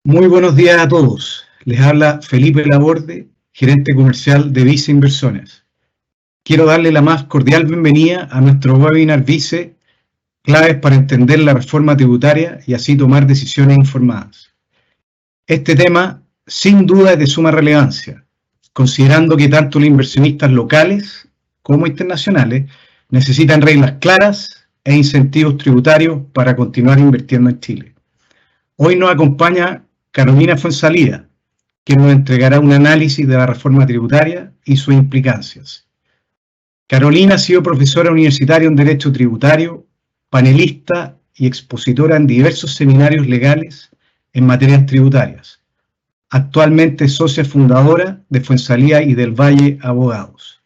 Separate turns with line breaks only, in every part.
Muy buenos días a todos. Les habla Felipe Laborde, gerente comercial de Vice Inversiones. Quiero darle la más cordial bienvenida a nuestro webinar Vice, claves para entender la reforma tributaria y así tomar decisiones informadas. Este tema, sin duda, es de suma relevancia, considerando que tanto los inversionistas locales como internacionales necesitan reglas claras e incentivos tributarios para continuar invirtiendo en Chile. Hoy nos acompaña Carolina Fuenzalida, quien nos entregará un análisis de la reforma tributaria y sus implicancias. Carolina ha sido profesora universitaria en Derecho Tributario, panelista y expositora en diversos seminarios legales en materias tributarias. Actualmente es socia fundadora de Fuenzalida y del Valle Abogados.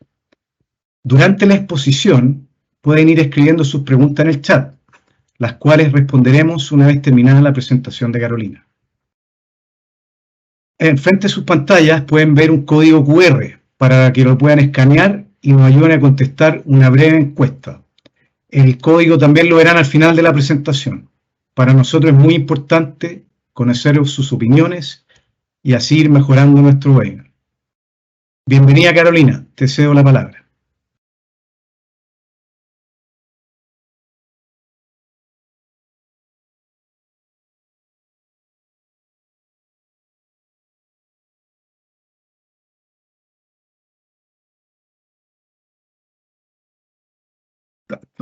Durante la exposición pueden ir escribiendo sus preguntas en el chat, las cuales responderemos una vez terminada la presentación de Carolina. Enfrente de sus pantallas pueden ver un código QR para que lo puedan escanear y nos ayuden a contestar una breve encuesta. El código también lo verán al final de la presentación. Para nosotros es muy importante conocer sus opiniones y así ir mejorando nuestro webinar. Bienvenida, Carolina, te cedo la palabra.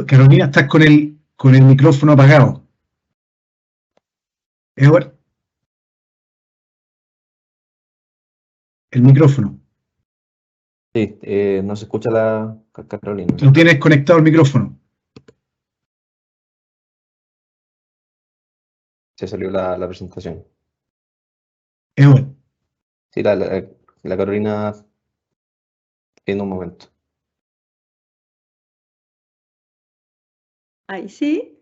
Carolina, estás con el micrófono apagado. Edward, el micrófono.
Sí, no se escucha la Carolina.
No tienes conectado el micrófono.
Se salió la presentación.
Edward.
Sí, la Carolina en un momento.
Ahí sí.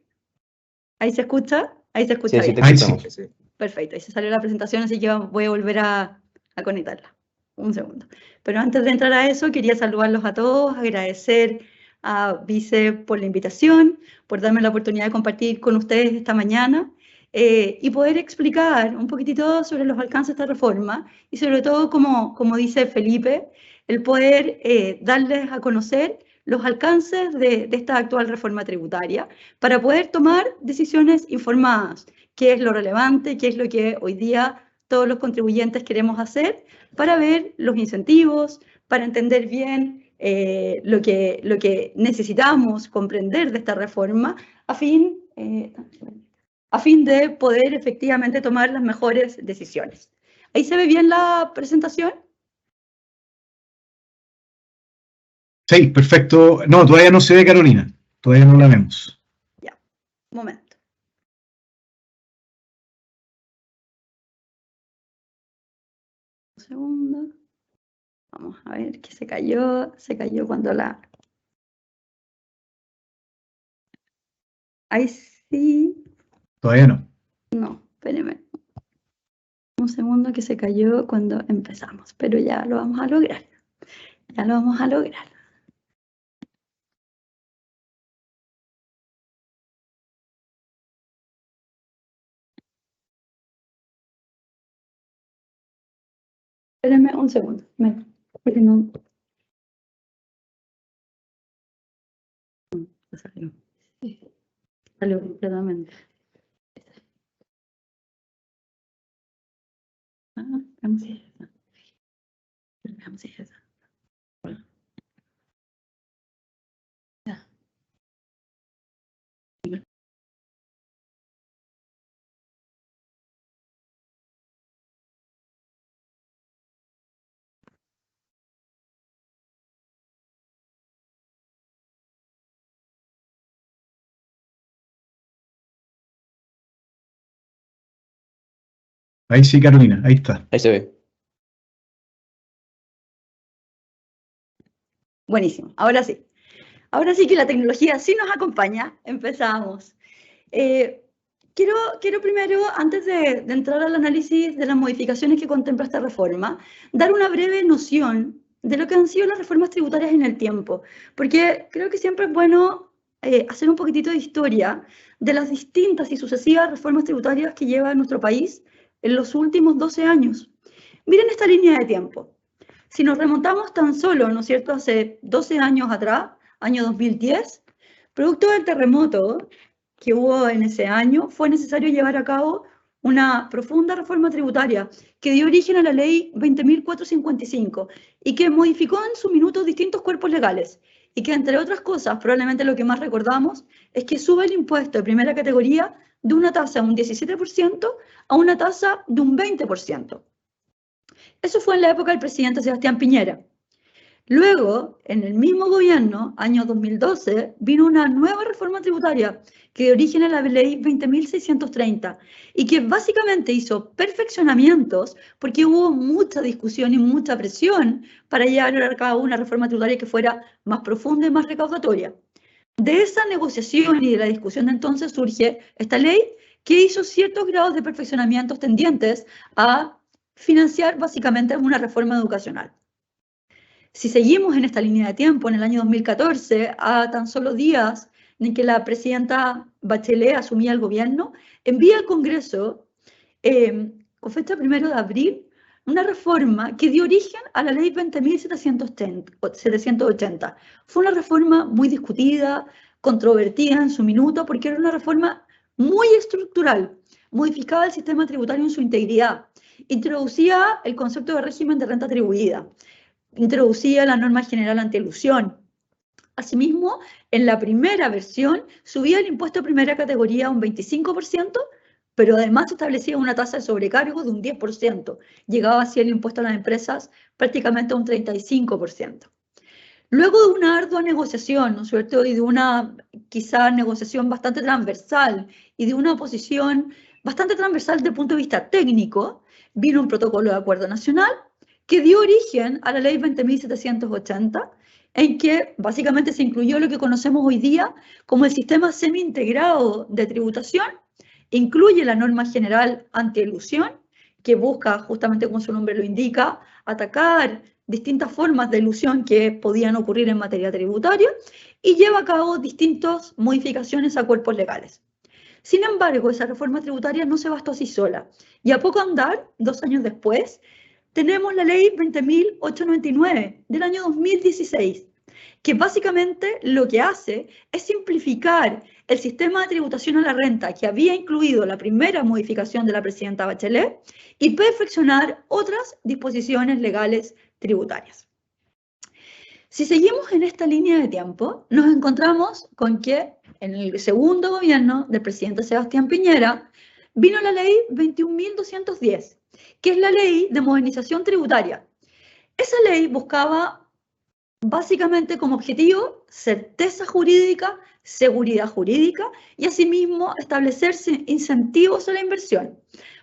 ¿Ahí se escucha? Ahí se escucha
Sí,
bien.
te escuchamos.
Sí.
Perfecto, ahí se salió la presentación, así que voy a volver a conectarla. Un segundo. Pero antes de entrar a eso, quería saludarlos a todos, agradecer a Vice por la invitación, por darme la oportunidad de compartir con ustedes esta mañana y poder explicar un poquitito sobre los alcances de esta reforma y sobre todo, como dice Felipe, el poder darles a conocer los alcances de esta actual reforma tributaria para poder tomar decisiones informadas, qué es lo relevante, qué es lo que hoy día todos los contribuyentes queremos hacer para ver los incentivos, para entender bien lo que necesitamos comprender de esta reforma a fin de poder efectivamente tomar las mejores decisiones. ¿Ahí se ve bien la presentación?
Sí, perfecto. No, todavía no se ve Carolina. Todavía no la vemos.
Ya, un momento. Un segundo. Vamos a ver que se cayó cuando la... Ahí sí.
Todavía no.
No, espérenme. Un segundo que se cayó cuando empezamos, pero ya lo vamos a lograr. Ya lo vamos a lograr. Espérenme un segundo. Porque no... Salió. Salió completamente. Veamos si es esa. Veamos si es esa. Ya.
Ahí sí, Carolina, ahí está.
Ahí se ve.
Buenísimo, ahora sí. Ahora sí que la tecnología sí nos acompaña. Empezamos. Quiero primero, antes de entrar al análisis de las modificaciones que contempla esta reforma, dar una breve noción de lo que han sido las reformas tributarias en el tiempo, porque creo que siempre es bueno hacer un poquitito de historia de las distintas y sucesivas reformas tributarias que lleva nuestro país en los últimos 12 años. Miren esta línea de tiempo. Si nos remontamos tan solo, ¿no es cierto?, hace 12 años atrás, año 2010, producto del terremoto que hubo en ese año, fue necesario llevar a cabo una profunda reforma tributaria que dio origen a la ley 20.455 y que modificó en su minuto distintos cuerpos legales y que, entre otras cosas, probablemente lo que más recordamos es que sube el impuesto de primera categoría de una tasa de un 17% a una tasa de un 20%. Eso fue en la época del presidente Sebastián Piñera. Luego, en el mismo gobierno, año 2012, vino una nueva reforma tributaria que dio origen a la ley 20.630 y que básicamente hizo perfeccionamientos porque hubo mucha discusión y mucha presión para llevar a cabo una reforma tributaria que fuera más profunda y más recaudatoria. De esa negociación y de la discusión de entonces surge esta ley que hizo ciertos grados de perfeccionamientos tendientes a financiar básicamente una reforma educacional. Si seguimos en esta línea de tiempo, en el año 2014, a tan solo días en que la presidenta Bachelet asumía el gobierno, envía al Congreso, con fecha 1 de abril, una reforma que dio origen a la ley 20.780. Fue una reforma muy discutida, controvertida en su minuto, porque era una reforma muy estructural, modificaba el sistema tributario en su integridad, introducía el concepto de régimen de renta atribuida, introducía la norma general antielusión. Asimismo, en la primera versión subía el impuesto de primera categoría a un 25%, pero además establecía una tasa de sobrecargo de un 10%. Llegaba así el impuesto a las empresas prácticamente a un 35%. Luego de una ardua negociación, ¿no es cierto?, y de una quizá negociación bastante transversal y de una oposición bastante transversal desde el punto de vista técnico, vino un protocolo de acuerdo nacional que dio origen a la ley 20.780, en que básicamente se incluyó lo que conocemos hoy día como el sistema semi-integrado de tributación, incluye la norma general antielusión, que busca, justamente como su nombre lo indica, atacar distintas formas de elusión que podían ocurrir en materia tributaria y lleva a cabo distintas modificaciones a cuerpos legales. Sin embargo, esa reforma tributaria no se bastó así sola y a poco andar, 2 años después, tenemos la ley 20.899 del año 2016, que básicamente lo que hace es simplificar el sistema de tributación a la renta que había incluido la primera modificación de la presidenta Bachelet y perfeccionar otras disposiciones legales tributarias. Si seguimos en esta línea de tiempo, nos encontramos con que en el segundo gobierno del presidente Sebastián Piñera vino la ley 21.210, que es la ley de modernización tributaria. Esa ley buscaba básicamente como objetivo certeza jurídica, seguridad jurídica y asimismo establecerse incentivos a la inversión.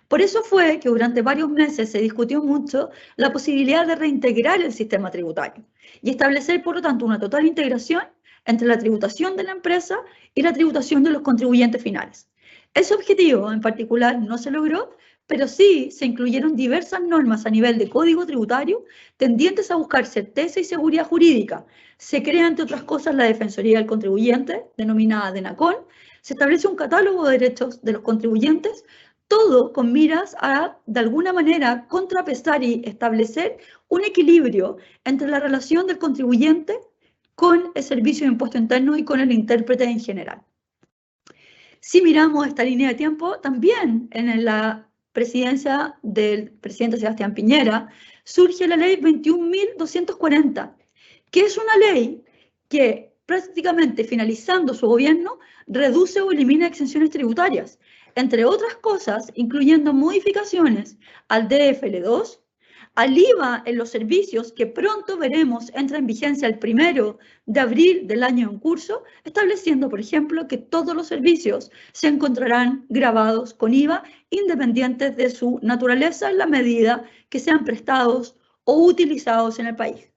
Por eso fue que durante varios meses se discutió mucho la posibilidad de reintegrar el sistema tributario y establecer, por lo tanto, una total integración entre la tributación de la empresa y la tributación de los contribuyentes finales. Ese objetivo en particular no se logró, pero sí se incluyeron diversas normas a nivel de código tributario tendientes a buscar certeza y seguridad jurídica. Se crea, entre otras cosas, la Defensoría del Contribuyente, denominada DENACON. Se establece un catálogo de derechos de los contribuyentes, todo con miras a, de alguna manera, contrapesar y establecer un equilibrio entre la relación del contribuyente con el Servicio de Impuesto Interno y con el intérprete en general. Si miramos esta línea de tiempo, también en la presidencia del presidente Sebastián Piñera surge la ley 21.240, que es una ley que prácticamente finalizando su gobierno reduce o elimina exenciones tributarias, entre otras cosas incluyendo modificaciones al DFL2, al IVA en los servicios que pronto veremos entra en vigencia el 1 de abril del año en curso, estableciendo, por ejemplo, que todos los servicios se encontrarán grabados con IVA independientes de su naturaleza en la medida que sean prestados o utilizados en el país.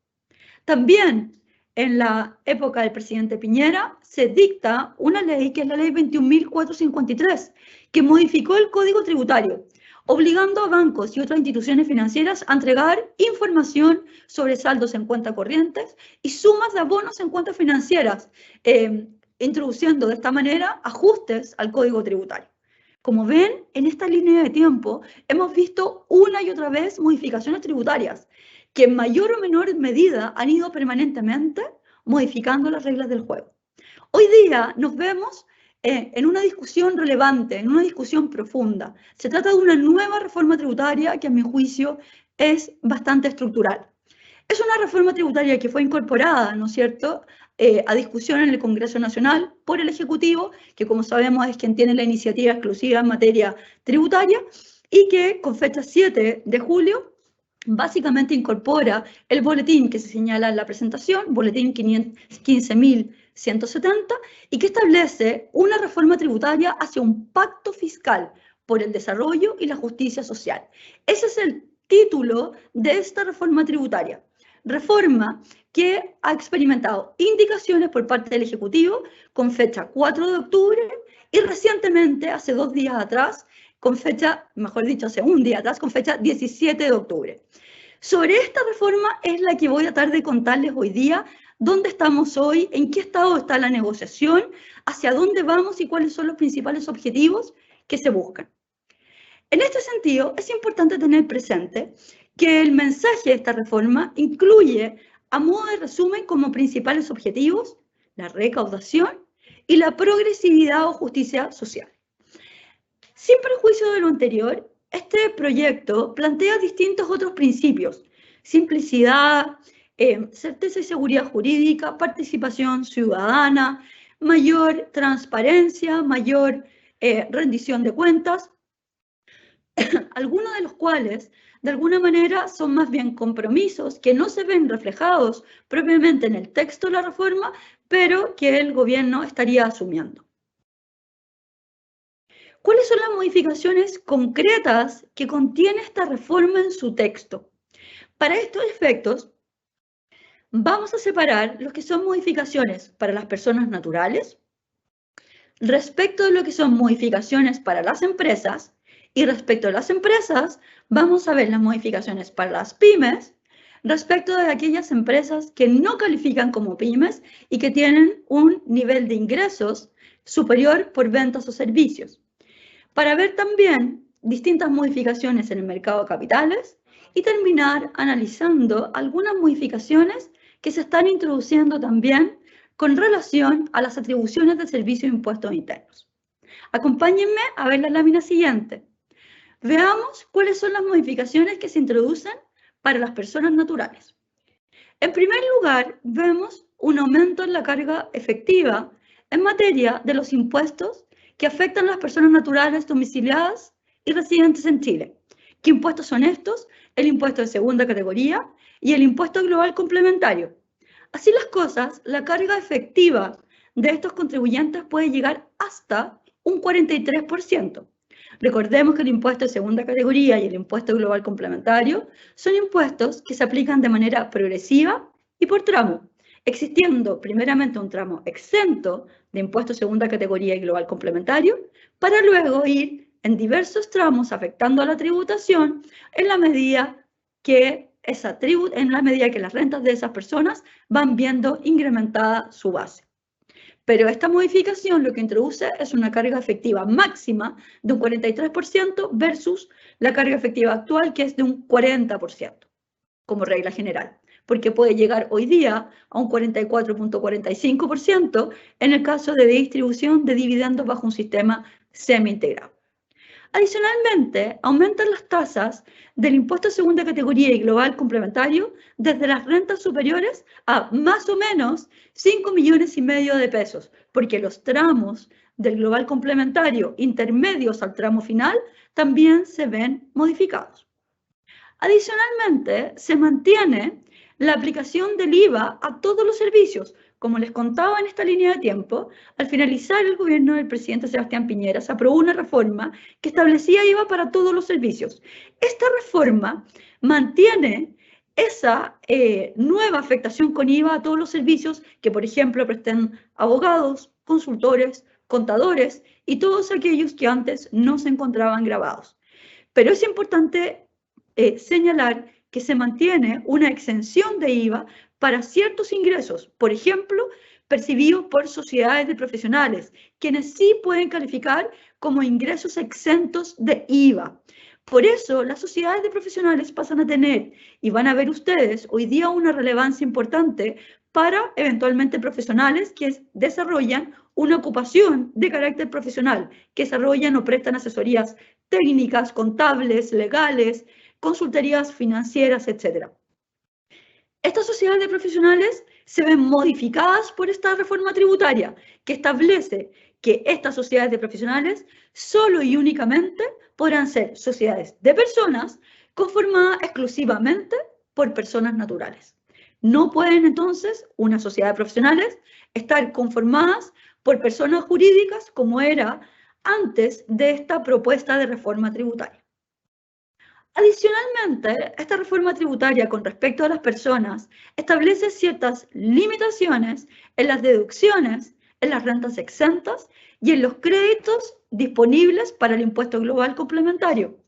También en la época del presidente Piñera se dicta una ley que es la ley 21.453, que modificó el Código Tributario, obligando a bancos y otras instituciones financieras a entregar información sobre saldos en cuentas corrientes y sumas de abonos en cuentas financieras, introduciendo de esta manera ajustes al Código Tributario. Como ven, en esta línea de tiempo hemos visto una y otra vez modificaciones tributarias que en mayor o menor medida han ido permanentemente modificando las reglas del juego. Hoy día nos vemos en una discusión relevante, en una discusión profunda. Se trata de una nueva reforma tributaria que, a mi juicio, es bastante estructural. Es una reforma tributaria que fue incorporada, ¿no es cierto?, a discusión en el Congreso Nacional por el Ejecutivo, que como sabemos es quien tiene la iniciativa exclusiva en materia tributaria, y que con fecha 7 de julio básicamente incorpora el boletín que se señala en la presentación, boletín 15.170, y que establece una reforma tributaria hacia un pacto fiscal por el desarrollo y la justicia social. Ese es el título de esta reforma tributaria. Reforma que ha experimentado indicaciones por parte del Ejecutivo con fecha 4 de octubre y recientemente, hace 2 días atrás, con fecha, mejor dicho, hace un día atrás, con fecha 17 de octubre. Sobre esta reforma es la que voy a tratar de contarles hoy día dónde estamos hoy, en qué estado está la negociación, hacia dónde vamos y cuáles son los principales objetivos que se buscan. En este sentido, es importante tener presente que el mensaje de esta reforma incluye, a modo de resumen, como principales objetivos la recaudación y la progresividad o justicia social. Sin perjuicio de lo anterior, este proyecto plantea distintos otros principios: simplicidad, certeza y seguridad jurídica, participación ciudadana, mayor transparencia, mayor rendición de cuentas, algunos de los cuales, de alguna manera, son más bien compromisos que no se ven reflejados propiamente en el texto de la reforma, pero que el gobierno estaría asumiendo. ¿Cuáles son las modificaciones concretas que contiene esta reforma en su texto? Para estos efectos, vamos a separar lo que son modificaciones para las personas naturales, respecto de lo que son modificaciones para las empresas, y respecto a las empresas, vamos a ver las modificaciones para las pymes, respecto de aquellas empresas que no califican como pymes y que tienen un nivel de ingresos superior por ventas o servicios. Para ver también distintas modificaciones en el mercado de capitales y terminar analizando algunas modificaciones que se están introduciendo también con relación a las atribuciones de servicios de impuestos internos. Acompáñenme a ver la lámina siguiente. Veamos cuáles son las modificaciones que se introducen para las personas naturales. En primer lugar, vemos un aumento en la carga efectiva en materia de los impuestos que afectan a las personas naturales domiciliadas y residentes en Chile. ¿Qué impuestos son estos? El impuesto de segunda categoría y el impuesto global complementario. Así las cosas, la carga efectiva de estos contribuyentes puede llegar hasta un 43%. Recordemos que el impuesto de segunda categoría y el impuesto global complementario son impuestos que se aplican de manera progresiva y por tramo, existiendo primeramente un tramo exento de impuesto de segunda categoría y global complementario, para luego ir en diversos tramos afectando a la tributación en la medida que las rentas de esas personas van viendo incrementada su base. Pero esta modificación lo que introduce es una carga efectiva máxima de un 43% versus la carga efectiva actual, que es de un 40%, como regla general, porque puede llegar hoy día a un 44.45% en el caso de distribución de dividendos bajo un sistema semi-integrado. Adicionalmente, aumentan las tasas del impuesto de segunda categoría y global complementario desde las rentas superiores a más o menos 5,5 millones de pesos, porque los tramos del global complementario intermedios al tramo final también se ven modificados. Adicionalmente, se mantiene la aplicación del IVA a todos los servicios. Como les contaba en esta línea de tiempo, al finalizar el gobierno del presidente Sebastián Piñera, se aprobó una reforma que establecía IVA para todos los servicios. Esta reforma mantiene esa nueva afectación con IVA a todos los servicios que, por ejemplo, presten abogados, consultores, contadores y todos aquellos que antes no se encontraban grabados. Pero es importante señalar que se mantiene una exención de IVA para ciertos ingresos, por ejemplo, percibidos por sociedades de profesionales, quienes sí pueden calificar como ingresos exentos de IVA. Por eso, las sociedades de profesionales pasan a tener, y van a ver ustedes, hoy día una relevancia importante para eventualmente profesionales que desarrollan una ocupación de carácter profesional, que desarrollan o prestan asesorías técnicas, contables, legales, consultorías financieras, etc. Estas sociedades de profesionales se ven modificadas por esta reforma tributaria, que establece que estas sociedades de profesionales solo y únicamente podrán ser sociedades de personas conformadas exclusivamente por personas naturales. No pueden entonces unas sociedades de profesionales estar conformadas por personas jurídicas como era antes de esta propuesta de reforma tributaria. Adicionalmente, esta reforma tributaria con respecto a las personas establece ciertas limitaciones en las deducciones, en las rentas exentas y en los créditos disponibles para el impuesto global complementario,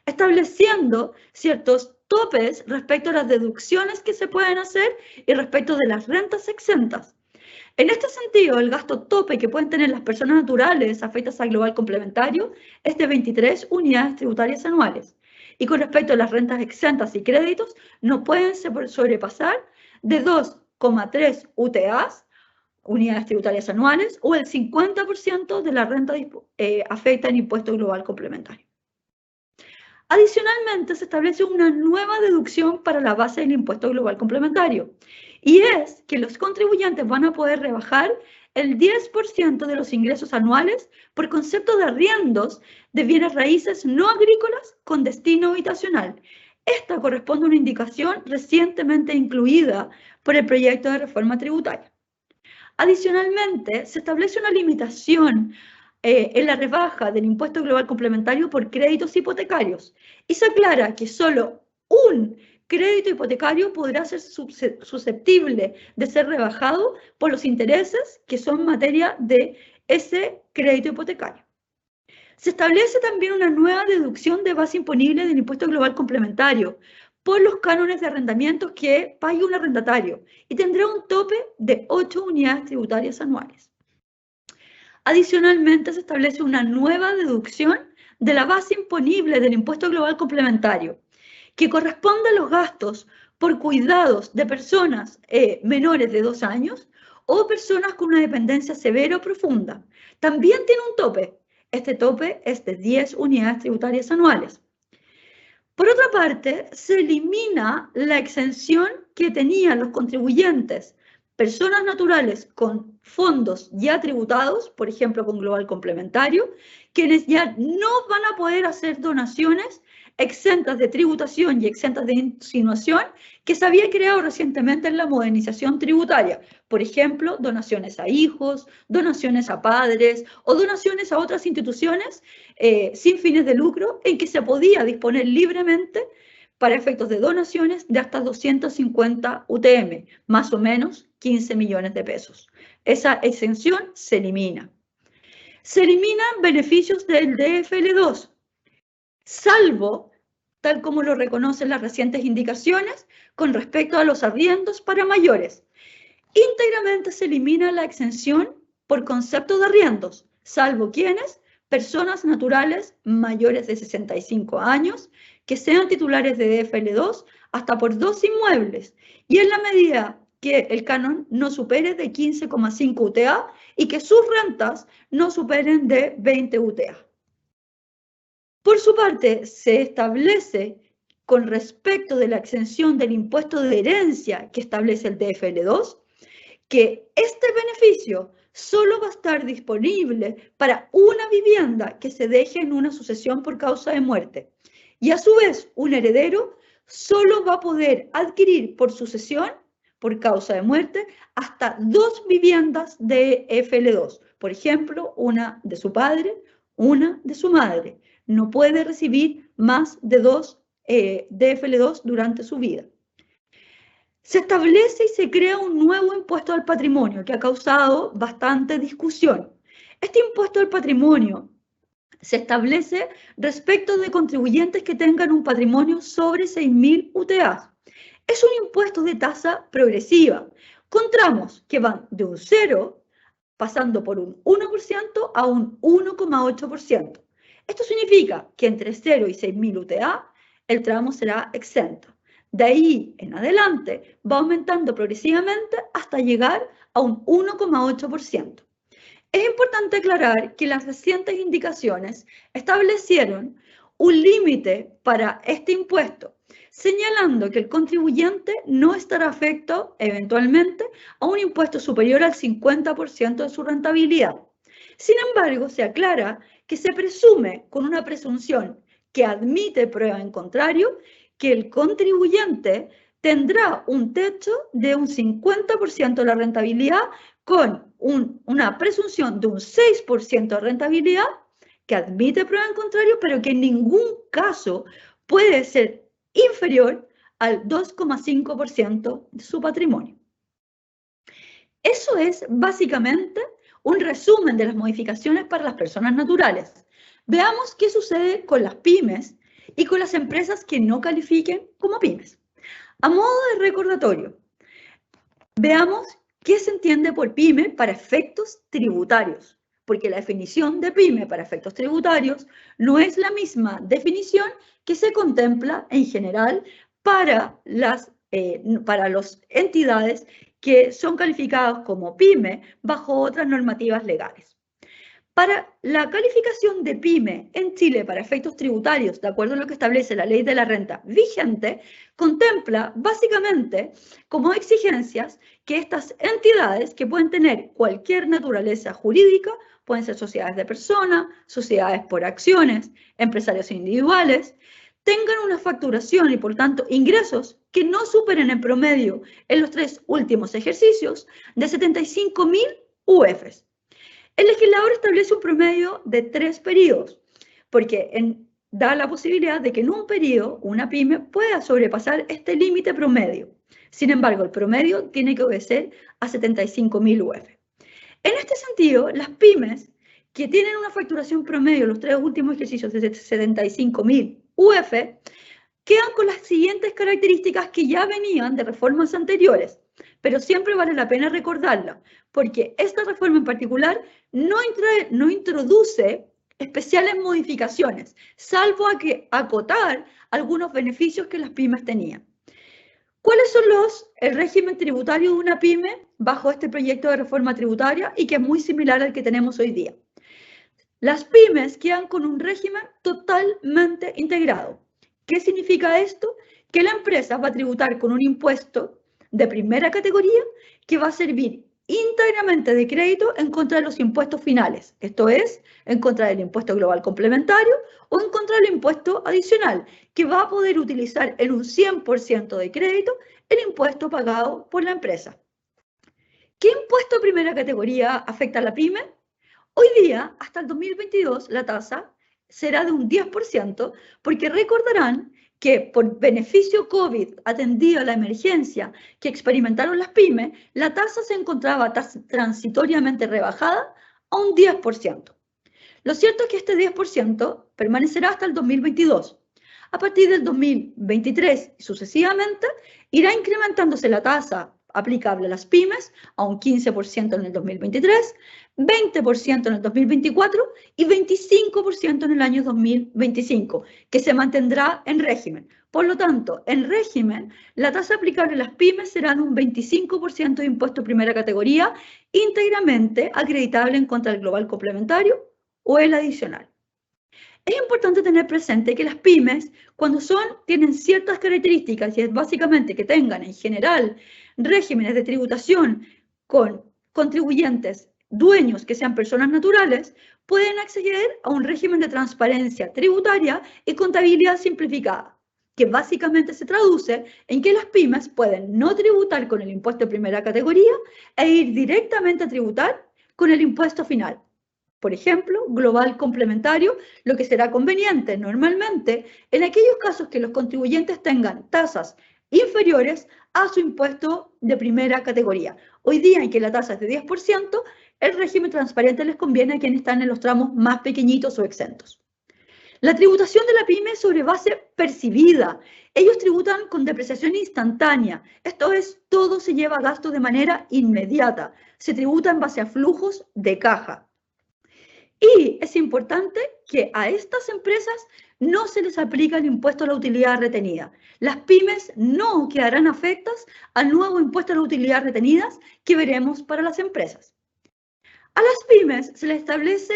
estableciendo ciertos topes respecto a las deducciones que se pueden hacer y respecto de las rentas exentas. En este sentido, el gasto tope que pueden tener las personas naturales afectadas al global complementario es de 23 unidades tributarias anuales. Y con respecto a las rentas exentas y créditos, no pueden sobrepasar de 2,3 UTAs, unidades tributarias anuales, o el 50% de la renta afecta en impuesto global complementario. Adicionalmente, se establece una nueva deducción para la base del impuesto global complementario, y es que los contribuyentes van a poder rebajar el 10% de los ingresos anuales por concepto de arriendos de bienes raíces no agrícolas con destino habitacional. Esta corresponde a una indicación recientemente incluida por el proyecto de reforma tributaria. Adicionalmente, se establece una limitación en la rebaja del impuesto global complementario por créditos hipotecarios y se aclara que solo un crédito hipotecario podrá ser susceptible de ser rebajado por los intereses que son materia de ese crédito hipotecario. Se establece también una nueva deducción de base imponible del impuesto global complementario por los cánones de arrendamiento que pague un arrendatario y tendrá un tope de 8 unidades tributarias anuales. Adicionalmente, se establece una nueva deducción de la base imponible del impuesto global complementario, que corresponde a los gastos por cuidados de personas menores de 2 años o personas con una dependencia severa o profunda. También tiene un tope. Este tope es de 10 unidades tributarias anuales. Por otra parte, se elimina la exención que tenían los contribuyentes, personas naturales con fondos ya tributados, por ejemplo con global complementario, quienes ya no van a poder hacer donaciones exentas de tributación y exentas de insinuación que se había creado recientemente en la modernización tributaria. Por ejemplo, donaciones a hijos, donaciones a padres o donaciones a otras instituciones sin fines de lucro en que se podía disponer libremente para efectos de donaciones de hasta 250 UTM, más o menos 15 millones de pesos. Esa exención se elimina. Se eliminan beneficios del DFL2, salvo, tal como lo reconocen las recientes indicaciones, con respecto a los arriendos para mayores. Íntegramente se elimina la exención por concepto de arriendos, salvo quienes, personas naturales mayores de 65 años, que sean titulares de DFL2 hasta por 2 inmuebles, y en la medida que el canon no supere de 15,5 UTA y que sus rentas no superen de 20 UTA. Por su parte, se establece con respecto de la exención del impuesto de herencia que establece el DFL2, que este beneficio solo va a estar disponible para una vivienda que se deje en una sucesión por causa de muerte. Y a su vez, un heredero solo va a poder adquirir por sucesión, por causa de muerte, hasta 2 viviendas de FL2. Por ejemplo, una de su padre, una de su madre. No puede recibir más de 2 DFL2 durante su vida. Se establece y se crea un nuevo impuesto al patrimonio que ha causado bastante discusión. Este impuesto al patrimonio se establece respecto de contribuyentes que tengan un patrimonio sobre 6.000 UTAs. Es un impuesto de tasa progresiva, con tramos que van de un 0 pasando por un 1% a un 1,8%. Esto significa que entre 0 y 6.000 UTA el tramo será exento. De ahí en adelante va aumentando progresivamente hasta llegar a un 1,8%. Es importante aclarar que las recientes indicaciones establecieron un límite para este impuesto, señalando que el contribuyente no estará afecto eventualmente a un impuesto superior al 50% de su rentabilidad. Sin embargo, se aclara que se presume con una presunción que admite prueba en contrario que el contribuyente tendrá un techo de un 50% de la rentabilidad con una presunción de un 6% de rentabilidad que admite prueba en contrario, pero que en ningún caso puede ser inferior al 2,5% de su patrimonio. Eso es básicamente un resumen de las modificaciones para las personas naturales. Veamos qué sucede con las pymes y con las empresas que no califiquen como pymes. A modo de recordatorio, veamos qué se entiende por pyme para efectos tributarios, porque la definición de pyme para efectos tributarios no es la misma definición que se contempla en general para las entidades que son calificadas como pyme bajo otras normativas legales. Para la calificación de pyme en Chile para efectos tributarios, de acuerdo a lo que establece la ley de la renta vigente, contempla básicamente como exigencias que estas entidades, que pueden tener cualquier naturaleza jurídica, pueden ser sociedades de personas, sociedades por acciones, empresarios individuales, tengan una facturación y por tanto ingresos que no superen en promedio en los 3 últimos ejercicios de 75.000 UFs. El legislador establece un promedio de 3 periodos, porque da la posibilidad de que en un periodo una pyme pueda sobrepasar este límite promedio. Sin embargo, el promedio tiene que obedecer a 75.000 UF. En este sentido, las pymes que tienen una facturación promedio en los 3 últimos ejercicios de 75.000 UF quedan con las siguientes características que ya venían de reformas anteriores, pero siempre vale la pena recordarla, porque esta reforma en particular no introduce especiales modificaciones, salvo acotar algunos beneficios que las pymes tenían. ¿Cuáles son el régimen tributario de una pyme bajo este proyecto de reforma tributaria y que es muy similar al que tenemos hoy día? Las pymes quedan con un régimen totalmente integrado. ¿Qué significa esto? Que la empresa va a tributar con un impuesto de primera categoría que va a servir íntegramente de crédito en contra de los impuestos finales, esto es, en contra del impuesto global complementario o en contra del impuesto adicional, que va a poder utilizar en un 100% de crédito el impuesto pagado por la empresa. ¿Qué impuesto de primera categoría afecta a la pyme? Hoy día, hasta el 2022, la tasa será de un 10%, porque recordarán que por beneficio COVID atendido a la emergencia que experimentaron las pymes, la tasa se encontraba transitoriamente rebajada a un 10%. Lo cierto es que este 10% permanecerá hasta el 2022. A partir del 2023 y sucesivamente, irá incrementándose la tasa aplicable a las pymes a un 15% en el 2023, 20% en el 2024 y 25% en el año 2025, que se mantendrá en régimen. Por lo tanto, en régimen, la tasa aplicable a las pymes será de un 25% de impuesto de primera categoría, íntegramente acreditable en contra del global complementario o el adicional. Es importante tener presente que las pymes, cuando tienen ciertas características, y es básicamente que tengan en general regímenes de tributación con contribuyentes dueños que sean personas naturales, pueden acceder a un régimen de transparencia tributaria y contabilidad simplificada, que básicamente se traduce en que las pymes pueden no tributar con el impuesto de primera categoría e ir directamente a tributar con el impuesto final. Por ejemplo, global complementario, lo que será conveniente normalmente en aquellos casos que los contribuyentes tengan tasas inferiores a su impuesto de primera categoría. Hoy día en que la tasa es de 10%, el régimen transparente les conviene a quienes están en los tramos más pequeñitos o exentos. La tributación de la pyme es sobre base percibida. Ellos tributan con depreciación instantánea. Esto es, todo se lleva a gasto de manera inmediata. Se tributa en base a flujos de caja. Y es importante que a estas empresas no se les aplica el impuesto a la utilidad retenida. Las pymes no quedarán afectas al nuevo impuesto a la utilidad retenidas que veremos para las empresas. A las pymes se les establece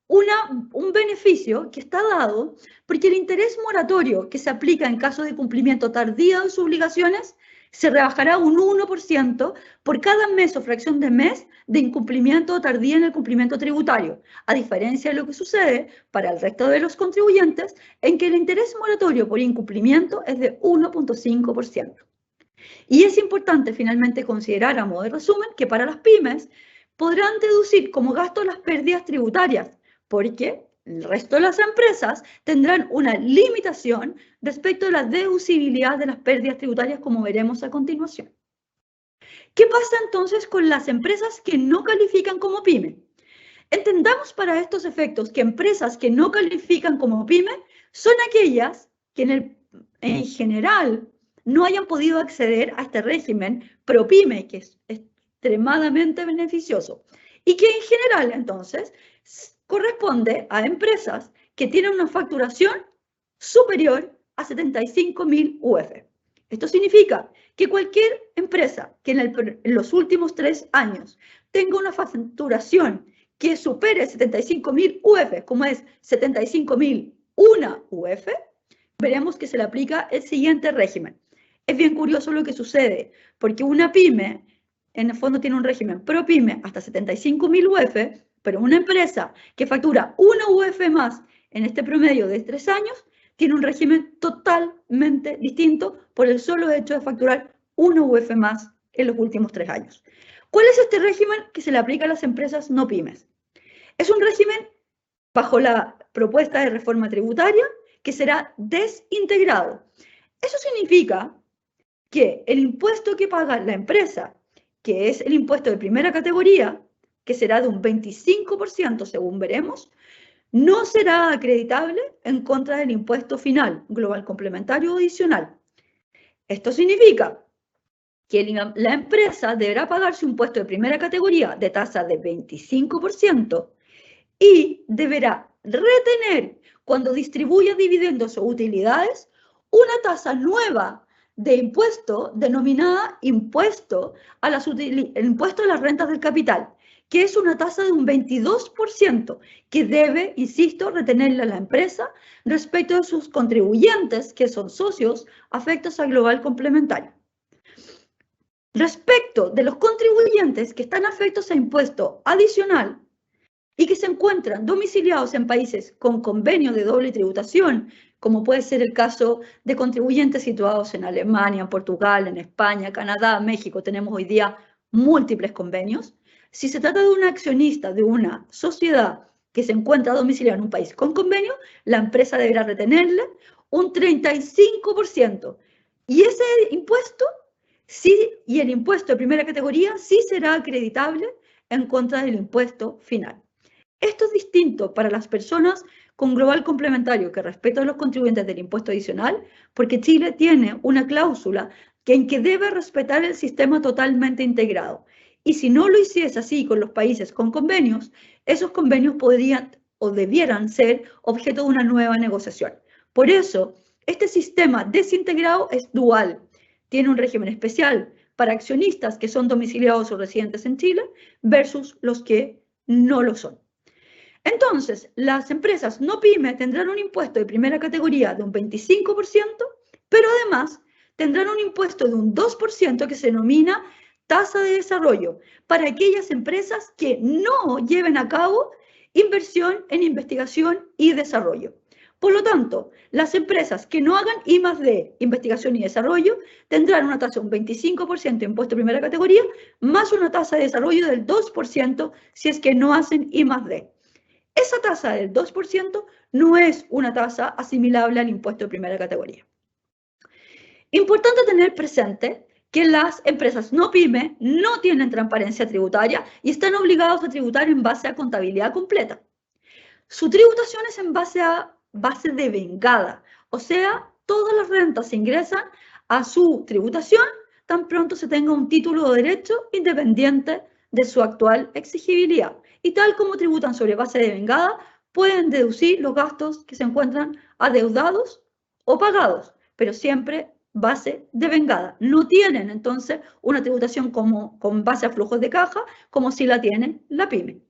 un beneficio que está dado porque el interés moratorio que se aplica en caso de cumplimiento tardío de sus obligaciones se rebajará un 1% por cada mes o fracción de mes de incumplimiento tardío en el cumplimiento tributario, a diferencia de lo que sucede para el resto de los contribuyentes, en que el interés moratorio por incumplimiento es de 1,5%. Y es importante finalmente considerar, a modo de resumen, que para las pymes podrán deducir como gasto las pérdidas tributarias, porque el resto de las empresas tendrán una limitación respecto de la deducibilidad de las pérdidas tributarias, como veremos a continuación. ¿Qué pasa entonces con las empresas que no califican como pyme? Entendamos para estos efectos que empresas que no califican como pyme son aquellas que en general no hayan podido acceder a este régimen ProPyme, que es extremadamente beneficioso, y que en general entonces corresponde a empresas que tienen una facturación superior a 75.000 UF. Esto significa que cualquier empresa que en los últimos 3 años tenga una facturación que supere 75.000 UF, como es 75.001 UF, veremos que se le aplica el siguiente régimen. Es bien curioso lo que sucede, porque una pyme, en el fondo, tiene un régimen ProPyme hasta 75.000 UF, pero una empresa que factura 1 UF más en este promedio de 3 años, tiene un régimen totalmente distinto por el solo hecho de facturar 1 UF más en los últimos 3 años. ¿Cuál es este régimen que se le aplica a las empresas no pymes? Es un régimen bajo la propuesta de reforma tributaria que será desintegrado. Eso significa que el impuesto que paga la empresa, que es el impuesto de primera categoría, que será de un 25% según veremos, no será acreditable en contra del impuesto final, global complementario o adicional. Esto significa que la empresa deberá pagar su impuesto de primera categoría de tasa de 25% y deberá retener, cuando distribuya dividendos o utilidades, una tasa nueva de impuesto denominada impuesto a las rentas del capital, que es una tasa de un 22% que debe, insisto, retenerla la empresa respecto de sus contribuyentes, que son socios afectos al global complementario. Respecto de los contribuyentes que están afectos a impuesto adicional y que se encuentran domiciliados en países con convenio de doble tributación, como puede ser el caso de contribuyentes situados en Alemania, en Portugal, en España, Canadá, México, tenemos hoy día múltiples convenios. Si se trata de un accionista de una sociedad que se encuentra domiciliada en un país con convenio, la empresa deberá retenerle un 35%. Y ese impuesto, y el impuesto de primera categoría, sí será acreditable en contra del impuesto final. Esto es distinto para las personas con global complementario que respeta a los contribuyentes del impuesto adicional, porque Chile tiene una cláusula en que debe respetar el sistema totalmente integrado. Y si no lo hiciese así con los países con convenios, esos convenios podrían o debieran ser objeto de una nueva negociación. Por eso, este sistema desintegrado es dual. Tiene un régimen especial para accionistas que son domiciliados o residentes en Chile versus los que no lo son. Entonces, las empresas no pyme tendrán un impuesto de primera categoría de un 25%, pero además tendrán un impuesto de un 2% que se denomina tasa de desarrollo para aquellas empresas que no lleven a cabo inversión en investigación y desarrollo. Por lo tanto, las empresas que no hagan I+D, investigación y desarrollo, tendrán una tasa de un 25% de impuesto de primera categoría, más una tasa de desarrollo del 2% si es que no hacen I+D. Esa tasa del 2% no es una tasa asimilable al impuesto de primera categoría. Importante tener presente que las empresas no pyme no tienen transparencia tributaria y están obligados a tributar en base a contabilidad completa. Su tributación es en base a base devengada. O sea, todas las rentas se ingresan a su tributación tan pronto se tenga un título de derecho independiente de su actual exigibilidad. Y tal como tributan sobre base devengada, pueden deducir los gastos que se encuentran adeudados o pagados, pero siempre base devengada. No tienen entonces una tributación con base a flujos de caja como si la tiene la pyme.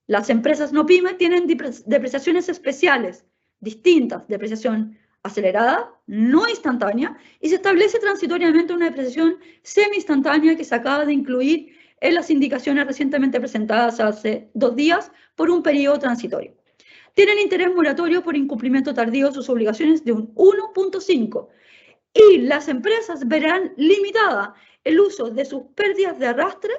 Las empresas no pyme tienen depreciaciones especiales, distintas, depreciación acelerada, no instantánea, y se establece transitoriamente una depreciación semi-instantánea que se acaba de incluir en las indicaciones recientemente presentadas hace 2 días por un periodo transitorio. Tienen interés moratorio por incumplimiento tardío de sus obligaciones de un 1.5 y las empresas verán limitada el uso de sus pérdidas de arrastre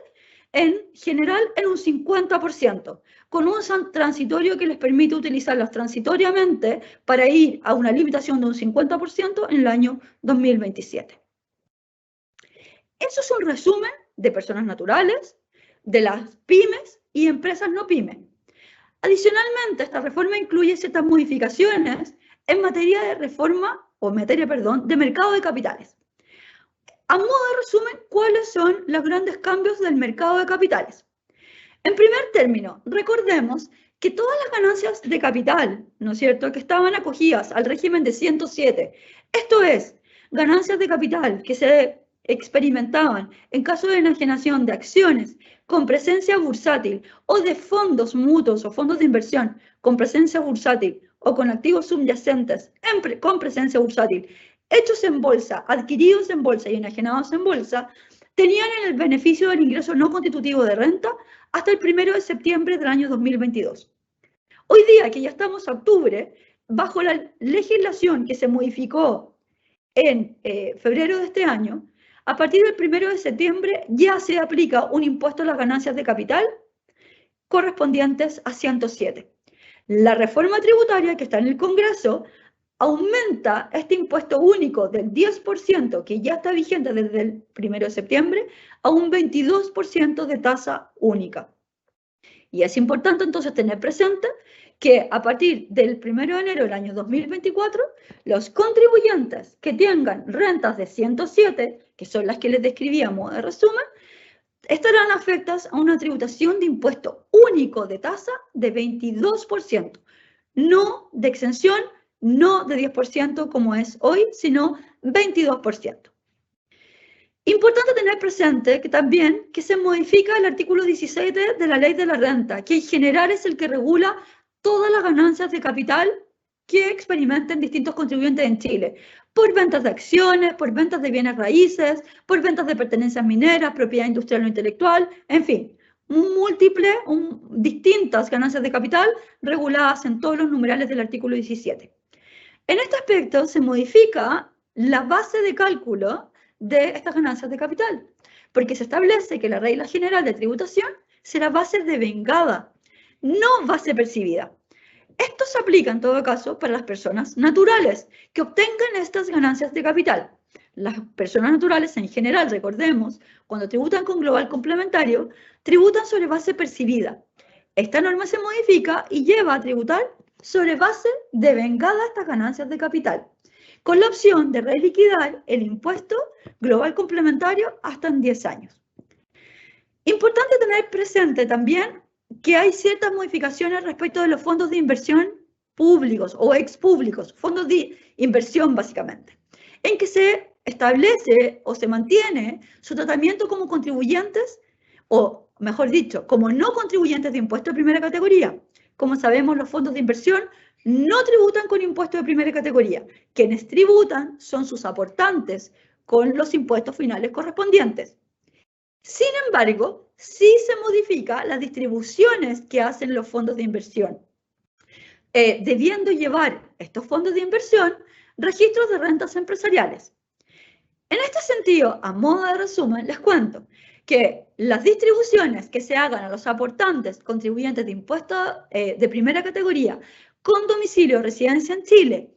en general en un 50%, con un transitorio que les permite utilizarlas transitoriamente para ir a una limitación de un 50% en el año 2027. Eso es un resumen de personas naturales, de las pymes y empresas no pymes. Adicionalmente, esta reforma incluye ciertas modificaciones en materia de de mercado de capitales. A modo de resumen, ¿cuáles son los grandes cambios del mercado de capitales? En primer término, recordemos que todas las ganancias de capital, ¿no es cierto?, que estaban acogidas al régimen de 107, esto es, ganancias de capital que se experimentaban en caso de enajenación de acciones con presencia bursátil o de fondos mutuos o fondos de inversión con presencia bursátil o con activos subyacentes con presencia bursátil, hechos en bolsa, adquiridos en bolsa y enajenados en bolsa, tenían el beneficio del ingreso no constitutivo de renta hasta el 1 de septiembre del año 2022. Hoy día, que ya estamos a octubre, bajo la legislación que se modificó en febrero de este año, a partir del 1 de septiembre ya se aplica un impuesto a las ganancias de capital correspondientes a 107. La reforma tributaria que está en el Congreso aumenta este impuesto único del 10%, que ya está vigente desde el 1 de septiembre, a un 22% de tasa única. Y es importante entonces tener presente que a partir del 1 de enero del año 2024, los contribuyentes que tengan rentas de 107, que son las que les describíamos de resumen, estarán afectas a una tributación de impuesto único de tasa de 22%, no de exención, no de 10% como es hoy, sino 22%. Importante tener presente que también que se modifica el artículo 17 de la Ley de la Renta, que en general es el que regula todas las ganancias de capital que experimenten distintos contribuyentes en Chile, por ventas de acciones, por ventas de bienes raíces, por ventas de pertenencias mineras, propiedad industrial o intelectual, en fin, distintas ganancias de capital reguladas en todos los numerales del artículo 17. En este aspecto se modifica la base de cálculo de estas ganancias de capital, porque se establece que la regla general de tributación será base devengada, no base percibida. Esto se aplica en todo caso para las personas naturales que obtengan estas ganancias de capital. Las personas naturales en general, recordemos, cuando tributan con global complementario, tributan sobre base percibida. Esta norma se modifica y lleva a tributar sobre base devengada estas ganancias de capital, con la opción de reliquidar el impuesto global complementario hasta en 10 años. Importante tener presente también que hay ciertas modificaciones respecto de los fondos de inversión públicos o expúblicos, fondos de inversión básicamente, en que se establece o se mantiene su tratamiento como contribuyentes, o mejor dicho, como no contribuyentes de impuesto de primera categoría. Como sabemos, los fondos de inversión no tributan con impuestos de primera categoría. Quienes tributan son sus aportantes con los impuestos finales correspondientes. Sin embargo, sí se modifica las distribuciones que hacen los fondos de inversión, debiendo llevar estos fondos de inversión registros de rentas empresariales. En este sentido, a modo de resumen, les cuento que las distribuciones que se hagan a los aportantes contribuyentes de impuestos de primera categoría con domicilio o residencia en Chile,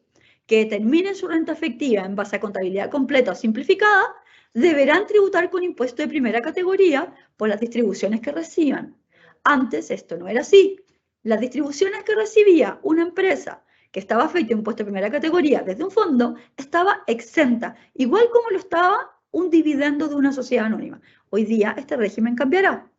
que determinen su renta efectiva en base a contabilidad completa o simplificada, deberán tributar con impuesto de primera categoría por las distribuciones que reciban. Antes esto no era así. Las distribuciones que recibía una empresa que estaba afecto a impuesto de primera categoría desde un fondo, estaba exenta, igual como lo estaba un dividendo de una sociedad anónima. Hoy día este régimen cambiará.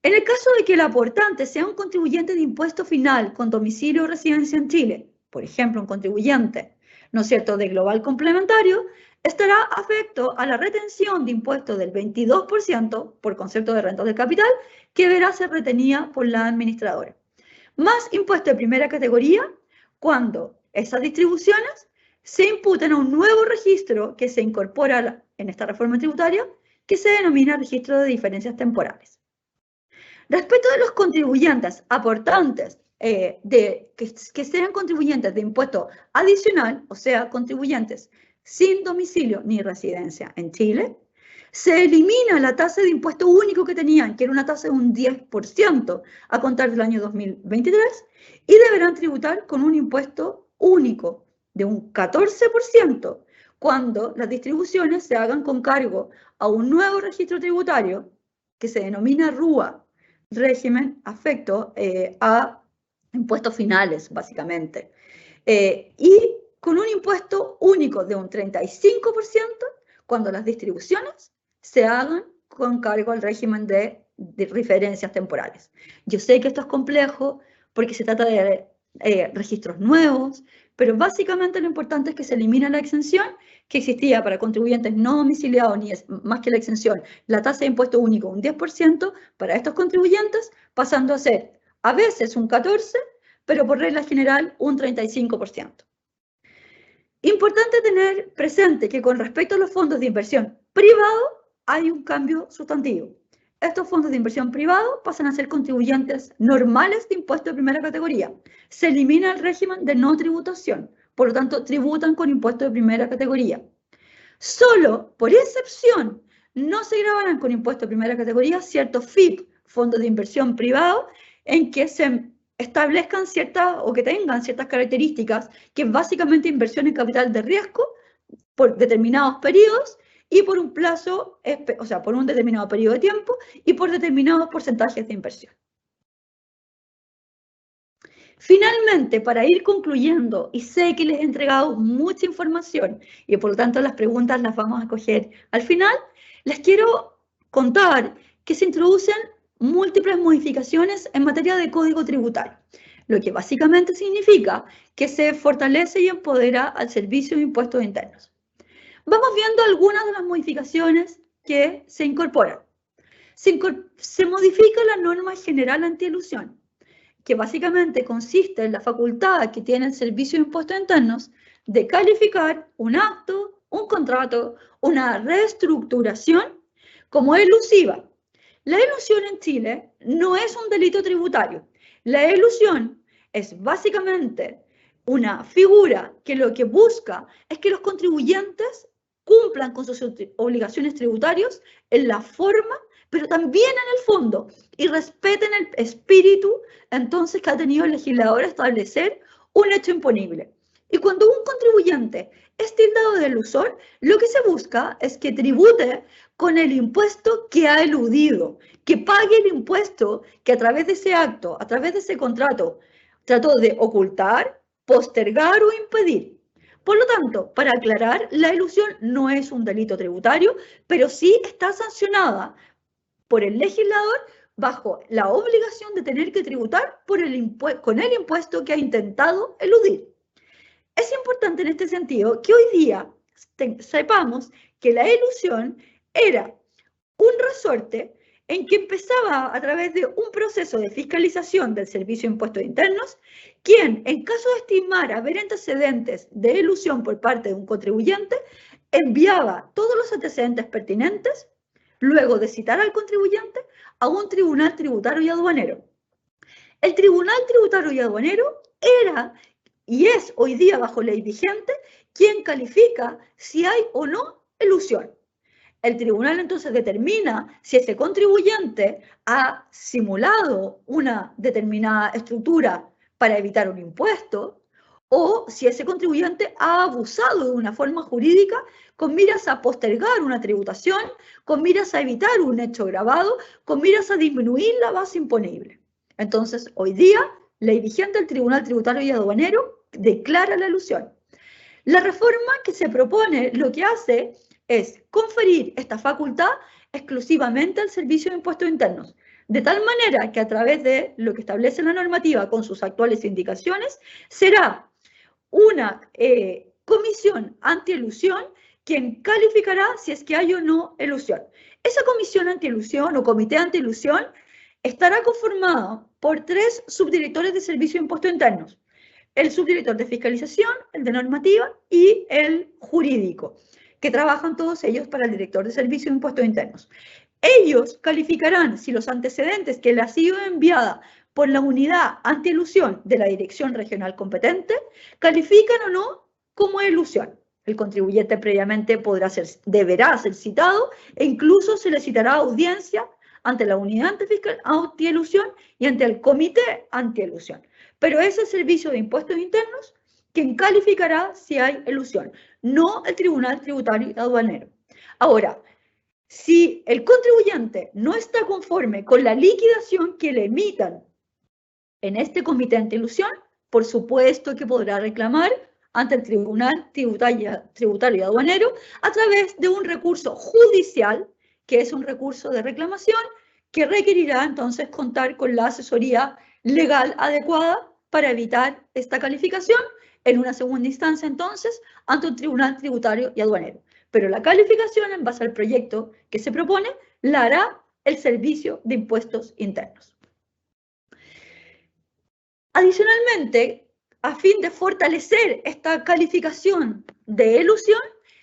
En el caso de que el aportante sea un contribuyente de impuesto final con domicilio o residencia en Chile, por ejemplo, un contribuyente, ¿no es cierto?, de global complementario, estará afecto a la retención de impuestos del 22% por concepto de rentas de capital que deberá ser retenida por la administradora. Más impuesto de primera categoría cuando esas distribuciones se imputen a un nuevo registro que se incorpora en esta reforma tributaria que se denomina registro de diferencias temporales. Respecto de los contribuyentes aportantes que sean contribuyentes de impuesto adicional, o sea, contribuyentes sin domicilio ni residencia en Chile, se elimina la tasa de impuesto único que tenían, que era una tasa de un 10% a contar del año 2023, y deberán tributar con un impuesto único de un 14% cuando las distribuciones se hagan con cargo a un nuevo registro tributario que se denomina RUA, régimen afecto a impuestos finales, básicamente. Y con un impuesto único de un 35% cuando las distribuciones se hagan con cargo al régimen de referencias temporales. Yo sé que esto es complejo porque se trata de registros nuevos, pero básicamente lo importante es que se elimina la exención que existía para contribuyentes no domiciliados, ni es más que la exención, la tasa de impuesto único un 10% para estos contribuyentes, pasando a ser a veces un 14%, pero por regla general un 35%. Importante tener presente que con respecto a los fondos de inversión privado hay un cambio sustantivo. Estos fondos de inversión privado pasan a ser contribuyentes normales de impuesto de primera categoría. Se elimina el régimen de no tributación, por lo tanto tributan con impuesto de primera categoría. Solo por excepción no se grabarán con impuesto de primera categoría ciertos FIP, fondos de inversión privado, en que se establezcan ciertas o que tengan ciertas características, que es básicamente inversión en capital de riesgo por determinados periodos y por un plazo, o sea, por un determinado periodo de tiempo y por determinados porcentajes de inversión. Finalmente, para ir concluyendo, y sé que les he entregado mucha información y por lo tanto las preguntas las vamos a coger al final, les quiero contar que se introducen múltiples modificaciones en materia de código tributario, lo que básicamente significa que se fortalece y empodera al Servicio de Impuestos Internos. Vamos viendo algunas de las modificaciones que se incorporan. Se modifica la norma general antielusión, que básicamente consiste en la facultad que tiene el Servicio de Impuestos Internos de calificar un acto, un contrato, una reestructuración como elusiva. La elusión en Chile no es un delito tributario. La elusión es básicamente una figura que lo que busca es que los contribuyentes cumplan con sus obligaciones tributarias en la forma, pero también en el fondo, y respeten el espíritu entonces que ha tenido el legislador a establecer un hecho imponible. Y cuando un contribuyente es tildado de elusor, lo que se busca es que tribute con el impuesto que ha eludido, que pague el impuesto que a través de ese acto, a través de ese contrato, trató de ocultar, postergar o impedir. Por lo tanto, para aclarar, la elusión no es un delito tributario, pero sí está sancionada por el legislador bajo la obligación de tener que tributar con el impuesto que ha intentado eludir. Es importante en este sentido que hoy día sepamos que la elusión era un resorte en que empezaba a través de un proceso de fiscalización del Servicio de Impuestos Internos, quien, en caso de estimar haber antecedentes de elusión por parte de un contribuyente, enviaba todos los antecedentes pertinentes, luego de citar al contribuyente, a un tribunal tributario y aduanero. El tribunal tributario y aduanero era y es hoy día bajo ley vigente quien califica si hay o no elusión. El tribunal entonces determina si ese contribuyente ha simulado una determinada estructura para evitar un impuesto o si ese contribuyente ha abusado de una forma jurídica con miras a postergar una tributación, con miras a evitar un hecho gravado, con miras a disminuir la base imponible. Entonces, hoy día, ley vigente del Tribunal Tributario y Aduanero declara la elusión. La reforma que se propone lo que hace es conferir esta facultad exclusivamente al Servicio de Impuestos Internos, de tal manera que a través de lo que establece la normativa con sus actuales indicaciones, será una comisión antielusión quien calificará si es que hay o no elusión. Esa comisión antielusión o comité antielusión estará conformada por 3 subdirectores de Servicio de Impuestos Internos: el subdirector de fiscalización, el de normativa y el jurídico, que trabajan todos ellos para el director de Servicio de Impuestos Internos. Ellos calificarán si los antecedentes que le ha sido enviada por la unidad antielusión de la dirección regional competente califican o no como elusión. El contribuyente previamente deberá ser citado e incluso se le citará audiencia ante la unidad antielusión y ante el comité antielusión. Pero es el Servicio de Impuestos Internos quien calificará si hay elusión, no el Tribunal Tributario y Aduanero. Ahora, si el contribuyente no está conforme con la liquidación que le emitan en este comité antielusión, por supuesto que podrá reclamar ante el Tribunal Tributario y Aduanero a través de un recurso judicial, que es un recurso de reclamación, que requerirá entonces contar con la asesoría legal adecuada para evitar esta calificación en una segunda instancia, entonces, ante un Tribunal Tributario y Aduanero. Pero la calificación, en base al proyecto que se propone, la hará el Servicio de Impuestos Internos. Adicionalmente, a fin de fortalecer esta calificación de elusión,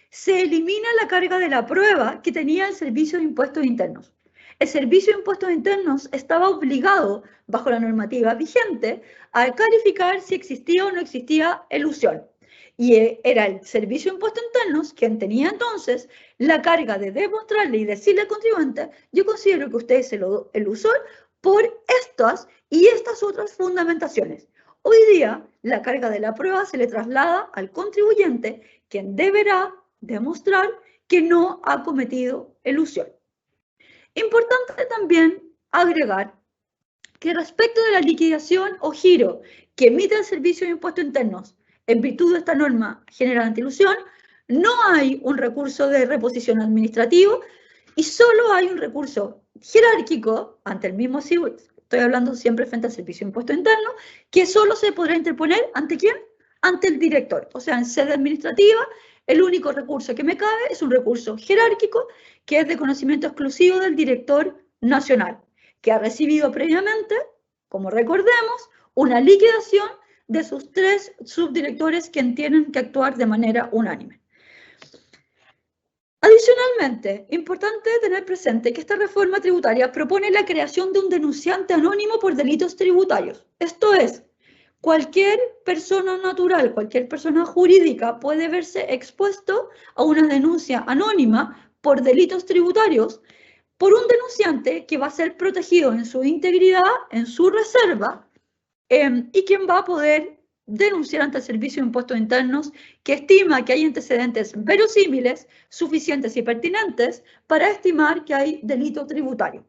se elimina la carga de la prueba que tenía el Servicio de Impuestos Internos. El Servicio de Impuestos Internos estaba obligado, bajo la normativa vigente, a calificar si existía o no existía elusión. Y era el Servicio de Impuestos Internos quien tenía entonces la carga de demostrarle y decirle al contribuyente: yo considero que usted es el elusor por estas y estas otras fundamentaciones. Hoy día, la carga de la prueba se le traslada al contribuyente, quien deberá demostrar que no ha cometido elusión. Importante también agregar que respecto de la liquidación o giro que emite el Servicio de Impuestos Internos en virtud de esta norma general antielusión, no hay un recurso de reposición administrativo y solo hay un recurso jerárquico ante el mismo SIU, estoy hablando siempre frente al Servicio de Impuestos Internos, que solo se podrá interponer ¿ante quién? Ante el director. O sea, en sede administrativa, el único recurso que me cabe es un recurso jerárquico que es de conocimiento exclusivo del director nacional, que ha recibido previamente, como recordemos, una liquidación de sus 3 subdirectores quienes tienen que actuar de manera unánime. Adicionalmente, importante tener presente que esta reforma tributaria propone la creación de un denunciante anónimo por delitos tributarios. Esto es, cualquier persona natural, cualquier persona jurídica puede verse expuesto a una denuncia anónima por delitos tributarios por un denunciante que va a ser protegido en su integridad, en su reserva, y quien va a poder denunciar ante el Servicio de Impuestos Internos, que estima que hay antecedentes verosímiles, suficientes y pertinentes para estimar que hay delito tributario.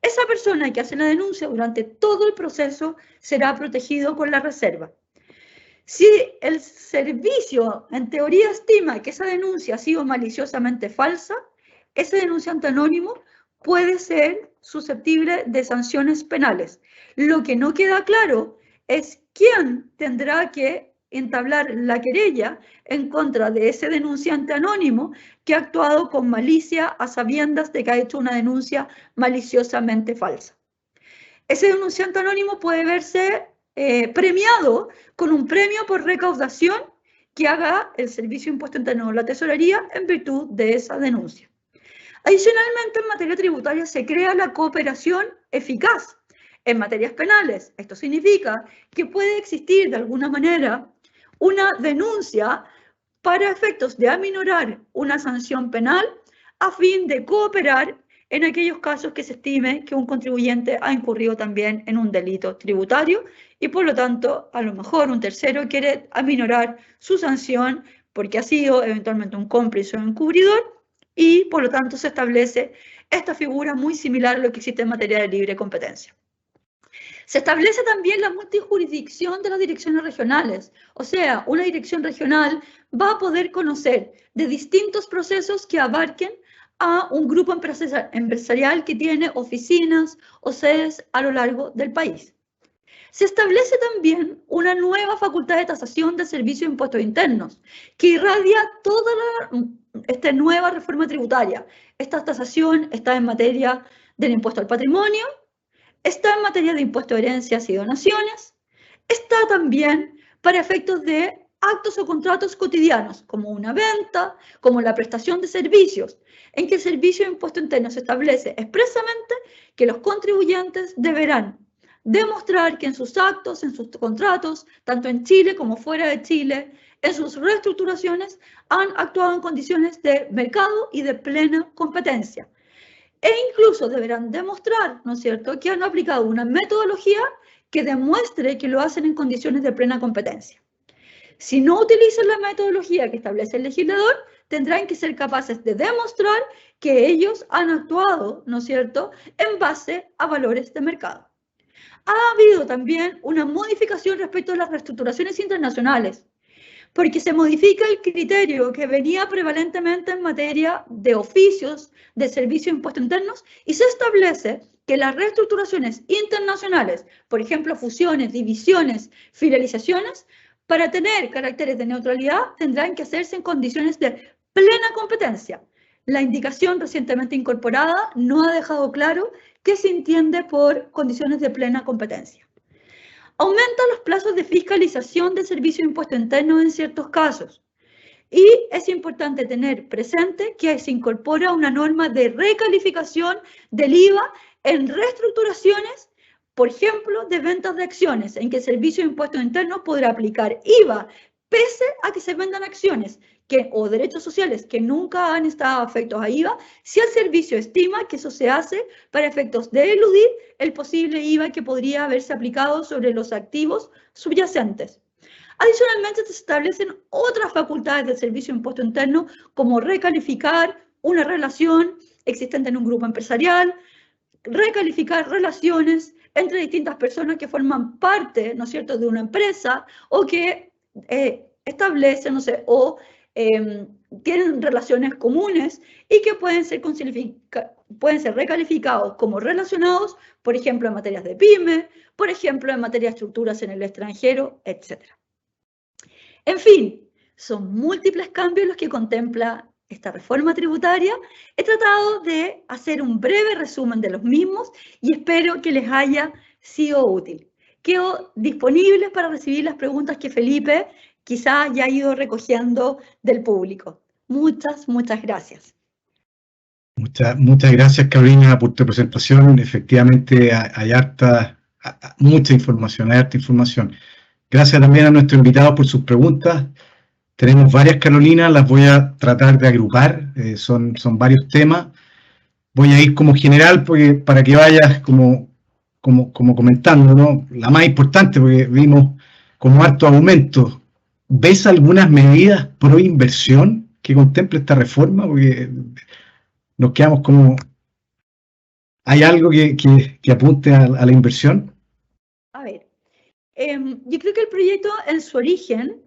Esa persona que hace la denuncia durante todo el proceso será protegido con la reserva. Si el servicio, en teoría, estima que esa denuncia ha sido maliciosamente falsa, ese denunciante anónimo puede ser susceptible de sanciones penales. Lo que no queda claro es quién tendrá que entablar la querella en contra de ese denunciante anónimo que ha actuado con malicia a sabiendas de que ha hecho una denuncia maliciosamente falsa. Ese denunciante anónimo puede verse premiado con un premio por recaudación que haga el Servicio de Impuestos Internos o la Tesorería en virtud de esa denuncia. Adicionalmente, en materia tributaria se crea la cooperación eficaz en materias penales. Esto significa que puede existir de alguna manera una denuncia para efectos de aminorar una sanción penal a fin de cooperar en aquellos casos que se estime que un contribuyente ha incurrido también en un delito tributario y por lo tanto a lo mejor un tercero quiere aminorar su sanción porque ha sido eventualmente un cómplice o encubridor y por lo tanto se establece esta figura muy similar a lo que existe en materia de libre competencia. Se establece también la multijurisdicción de las direcciones regionales. O sea, una dirección regional va a poder conocer de distintos procesos que abarquen a un grupo empresarial que tiene oficinas o sedes a lo largo del país. Se establece también una nueva facultad de tasación del Servicio de Impuestos Internos, que irradia toda esta nueva reforma tributaria. Esta tasación está en materia del impuesto al patrimonio, está en materia de impuesto de herencias y donaciones, está también para efectos de actos o contratos cotidianos, como una venta, como la prestación de servicios, en que el Servicio de Impuestos Internos establece expresamente que los contribuyentes deberán demostrar que en sus actos, en sus contratos, tanto en Chile como fuera de Chile, en sus reestructuraciones, han actuado en condiciones de mercado y de plena competencia. E incluso deberán demostrar, ¿no es cierto?, que han aplicado una metodología que demuestre que lo hacen en condiciones de plena competencia. Si no utilizan la metodología que establece el legislador, tendrán que ser capaces de demostrar que ellos han actuado, ¿no es cierto?, en base a valores de mercado. Ha habido también una modificación respecto a las reestructuraciones internacionales, porque se modifica el criterio que venía prevalentemente en materia de oficios de servicio de impuestos internos y se establece que las reestructuraciones internacionales, por ejemplo, fusiones, divisiones, filializaciones, para tener caracteres de neutralidad tendrán que hacerse en condiciones de plena competencia. La indicación recientemente incorporada no ha dejado claro qué se entiende por condiciones de plena competencia. Aumenta los plazos de fiscalización del Servicio de Impuestos Internos en ciertos casos. Y es importante tener presente que se incorpora una norma de recalificación del IVA en reestructuraciones, por ejemplo, de ventas de acciones, en que el Servicio de Impuestos Internos podrá aplicar IVA pese a que se vendan acciones o derechos sociales que nunca han estado afectos a IVA, si el servicio estima que eso se hace para efectos de eludir el posible IVA que podría haberse aplicado sobre los activos subyacentes. Adicionalmente, se establecen otras facultades del Servicio de Impuesto Interno, como recalificar una relación existente en un grupo empresarial, recalificar relaciones entre distintas personas que forman parte, ¿no es cierto?, de una empresa o que establecen, no sé, o tienen relaciones comunes y que pueden ser recalificados como relacionados, por ejemplo, en materias de pyme, por ejemplo, en materia de estructuras en el extranjero, etc. En fin, son múltiples cambios los que contempla esta reforma tributaria. He tratado de hacer un breve resumen de los mismos y espero que les haya sido útil. Quedo disponible para recibir las preguntas que Felipe quizá ya ha ido recogiendo del público. Muchas gracias.
Muchas gracias, Carolina, por tu presentación. Efectivamente, hay mucha información, hay harta información. Gracias también a nuestros invitados por sus preguntas. Tenemos varias, Carolina, las voy a tratar de agrupar, son varios temas. Voy a ir como general para que vayas como comentando, ¿no? La más importante, porque vimos como harto aumento. ¿Ves algunas medidas pro inversión que contemple esta reforma? Porque nos quedamos como... ¿Hay algo que apunte a la inversión?
A ver, yo creo que el proyecto en su origen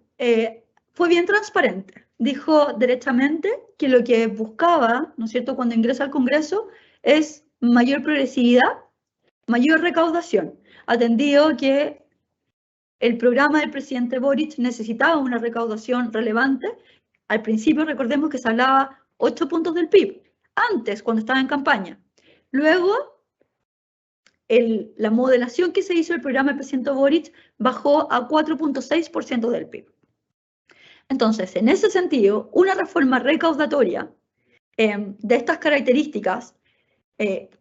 fue bien transparente. Dijo derechamente que lo que buscaba, ¿no es cierto?, cuando ingresa al Congreso es mayor progresividad, mayor recaudación, atendido que el programa del presidente Boric necesitaba una recaudación relevante. Al principio recordemos que se hablaba 8 puntos del PIB, antes cuando estaba en campaña. Luego, la modelación que se hizo del programa del presidente Boric bajó a 4.6% del PIB. Entonces, en ese sentido, una reforma recaudatoria de estas características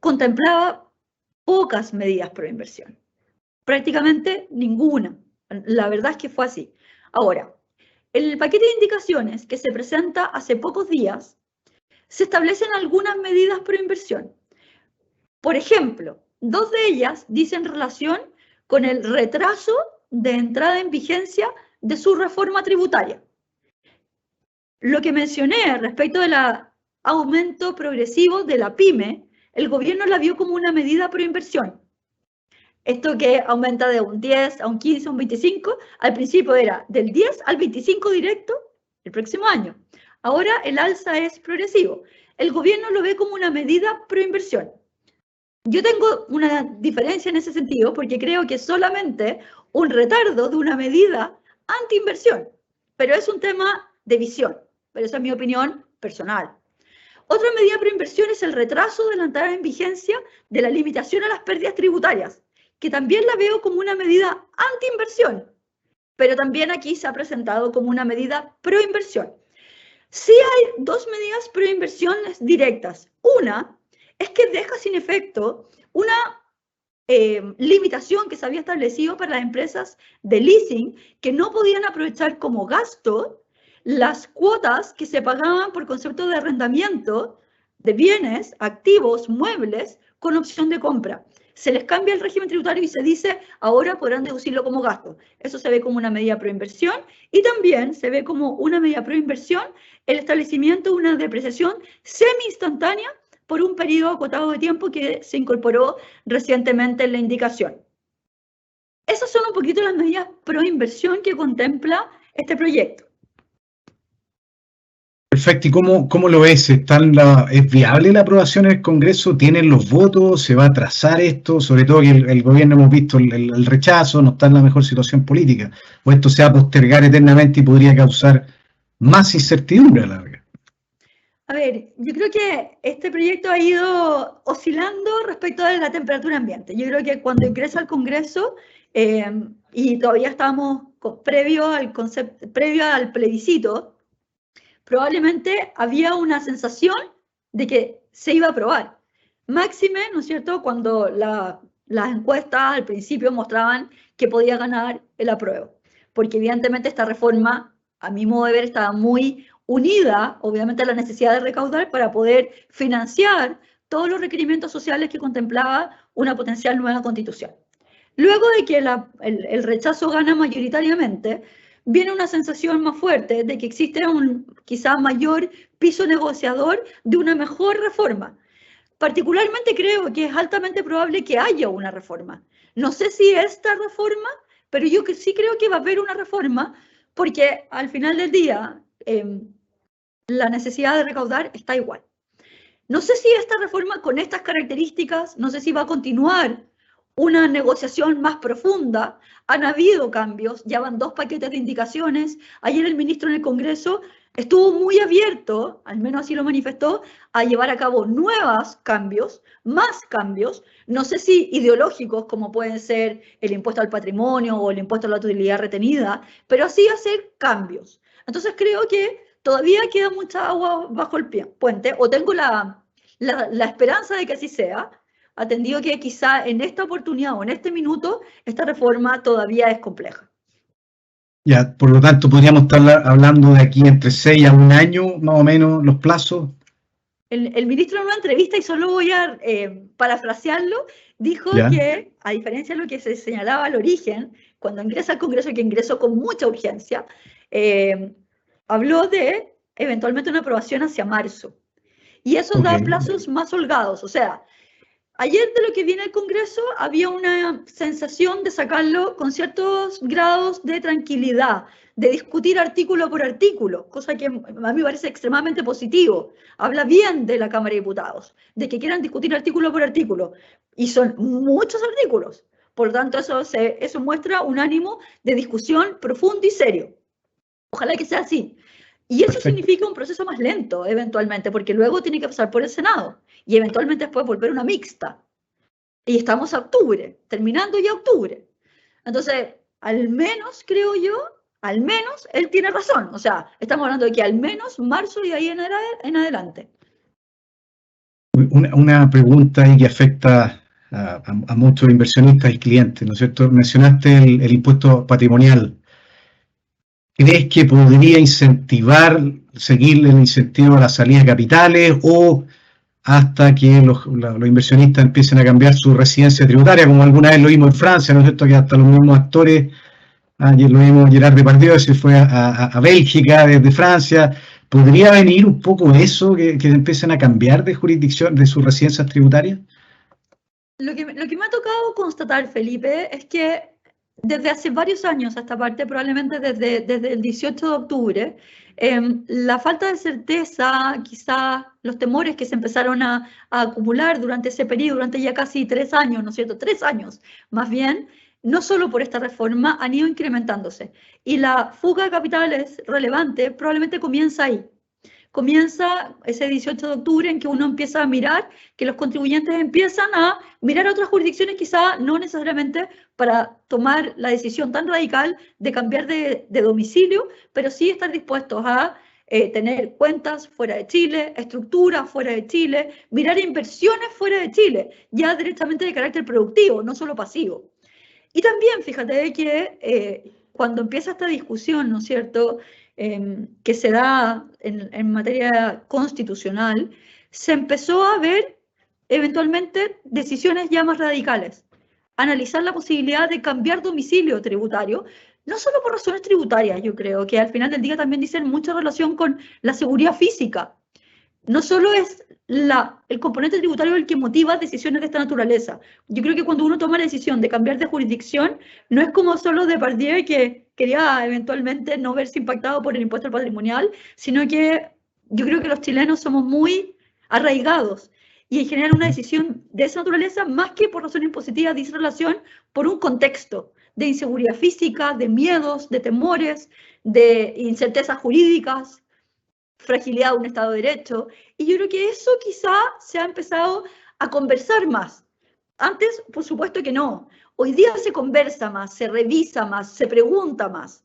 contemplaba pocas medidas pro inversión, prácticamente ninguna. La verdad es que fue así. Ahora, en el paquete de indicaciones que se presenta hace pocos días, se establecen algunas medidas pro inversión. Por ejemplo, 2 de ellas dicen relación con el retraso de entrada en vigencia de su reforma tributaria. Lo que mencioné respecto del aumento progresivo de la PYME, el gobierno la vio como una medida pro inversión. Esto que aumenta de un 10 a un 15 a un 25, al principio era del 10 al 25 directo el próximo año. Ahora el alza es progresivo. El gobierno lo ve como una medida pro inversión. Yo tengo una diferencia en ese sentido porque creo que solamente un retardo de una medida anti-inversión, pero es un tema de visión, pero esa es mi opinión personal. Otra medida pro inversión es el retraso de la entrada en vigencia de la limitación a las pérdidas tributarias, que también la veo como una medida anti-inversión, pero también aquí se ha presentado como una medida pro inversión. Sí hay dos medidas pro inversión directas. Una es que deja sin efecto una limitación que se había establecido para las empresas de leasing que no podían aprovechar como gasto las cuotas que se pagaban por concepto de arrendamiento de bienes, activos, muebles, con opción de compra. Se les cambia el régimen tributario y se dice, ahora podrán deducirlo como gasto. Eso se ve como una medida pro inversión y también se ve como una medida pro inversión el establecimiento de una depreciación semi-instantánea por un periodo acotado de tiempo que se incorporó recientemente en la indicación. Esas son un poquito las medidas pro inversión que contempla este proyecto.
Perfecto. ¿Y cómo lo ves? ¿Es viable la aprobación en el Congreso? ¿Tienen los votos? ¿Se va a trazar esto? Sobre todo que el gobierno hemos visto el rechazo, no está en la mejor situación política. ¿O esto se va a postergar eternamente y podría causar más incertidumbre a la larga?
A ver, yo creo que este proyecto ha ido oscilando respecto a la temperatura ambiente. Yo creo que cuando ingresa al Congreso, y todavía estamos previo al plebiscito, probablemente había una sensación de que se iba a aprobar. Máxime, ¿no es cierto?, cuando las encuestas al principio mostraban que podía ganar el apruebo. Porque evidentemente esta reforma, a mi modo de ver, estaba muy unida, obviamente, a la necesidad de recaudar para poder financiar todos los requerimientos sociales que contemplaba una potencial nueva constitución. Luego de que el rechazo gana mayoritariamente, viene una sensación más fuerte de que existe un quizá mayor piso negociador de una mejor reforma. Particularmente creo que es altamente probable que haya una reforma. No sé si esta reforma, pero yo sí creo que va a haber una reforma porque al final del día la necesidad de recaudar está igual. No sé si esta reforma con estas características, no sé si va a continuar una negociación más profunda. Han habido cambios, ya van 2 paquetes de indicaciones. Ayer el ministro en el Congreso estuvo muy abierto, al menos así lo manifestó, a llevar a cabo nuevos cambios, más cambios, no sé si ideológicos como pueden ser el impuesto al patrimonio o el impuesto a la utilidad retenida, pero así hacer cambios. Entonces creo que todavía queda mucha agua bajo el puente, o tengo la esperanza de que así sea, atendido que quizá en esta oportunidad o en este minuto, esta reforma todavía es compleja.
Ya, por lo tanto, podríamos estar hablando de aquí entre 6 a 1 año, más o menos, los plazos.
El ministro en una entrevista, y solo voy a parafrasearlo, dijo que, a diferencia de lo que se señalaba al origen, cuando ingresa al Congreso, que ingresó con mucha urgencia, habló de eventualmente una aprobación hacia marzo. Y eso da plazos más holgados. O sea, ayer de lo que viene el Congreso había una sensación de sacarlo con ciertos grados de tranquilidad, de discutir artículo por artículo, cosa que a mí me parece extremadamente positivo. Habla bien de la Cámara de Diputados, de que quieran discutir artículo por artículo. Y son muchos artículos. Por lo tanto, eso muestra un ánimo de discusión profundo y serio. Ojalá que sea así. Y eso significa un proceso más lento, eventualmente, porque luego tiene que pasar por el Senado y eventualmente después volver una mixta. Y estamos a octubre, terminando ya octubre. Entonces, al menos, creo yo, al menos él tiene razón. O sea, estamos hablando de que al menos marzo y de ahí en adelante.
Una pregunta ahí que afecta a muchos inversionistas y clientes, ¿no es cierto? Mencionaste el impuesto patrimonial. ¿Crees que podría seguir el incentivo a la salida de capitales o hasta que los inversionistas empiecen a cambiar su residencia tributaria, como alguna vez lo vimos en Francia, ¿no es cierto? Que hasta los mismos actores, ayer lo vimos Gerard Depardieu, se fue a Bélgica desde Francia. ¿Podría venir un poco eso, que empiecen a cambiar de jurisdicción, de sus residencias tributarias?
Lo que me ha tocado constatar, Felipe, es que desde hace varios años a esta parte, probablemente desde el 18 de octubre, la falta de certeza, quizás los temores que se empezaron a acumular durante ese periodo, durante ya casi 3 años, ¿no es cierto? 3 años, más bien, no solo por esta reforma, han ido incrementándose. Y la fuga de capitales relevante probablemente comienza ahí. Comienza ese 18 de octubre en que uno empieza a mirar, que los contribuyentes empiezan a mirar a otras jurisdicciones, quizá no necesariamente para tomar la decisión tan radical de cambiar de domicilio, pero sí estar dispuestos a tener cuentas fuera de Chile, estructuras fuera de Chile, mirar inversiones fuera de Chile, ya directamente de carácter productivo, no solo pasivo. Y también, fíjate que cuando empieza esta discusión, ¿no es cierto?, que se da en materia constitucional, se empezó a ver eventualmente decisiones ya más radicales. Analizar la posibilidad de cambiar domicilio tributario, no solo por razones tributarias, yo creo, que al final del día también dicen mucha relación con la seguridad física. No solo es el componente tributario el que motiva decisiones de esta naturaleza. Yo creo que cuando uno toma la decisión de cambiar de jurisdicción, no es como solo Depardieu, que quería eventualmente no verse impactado por el impuesto al patrimonial, sino que yo creo que los chilenos somos muy arraigados y en general una decisión de esa naturaleza, más que por razones impositivas, dice relación por un contexto de inseguridad física, de miedos, de temores, de incertezas jurídicas, fragilidad de un Estado de Derecho, y yo creo que eso quizá se ha empezado a conversar más. Antes, por supuesto que no. Hoy día se conversa más, se revisa más, se pregunta más.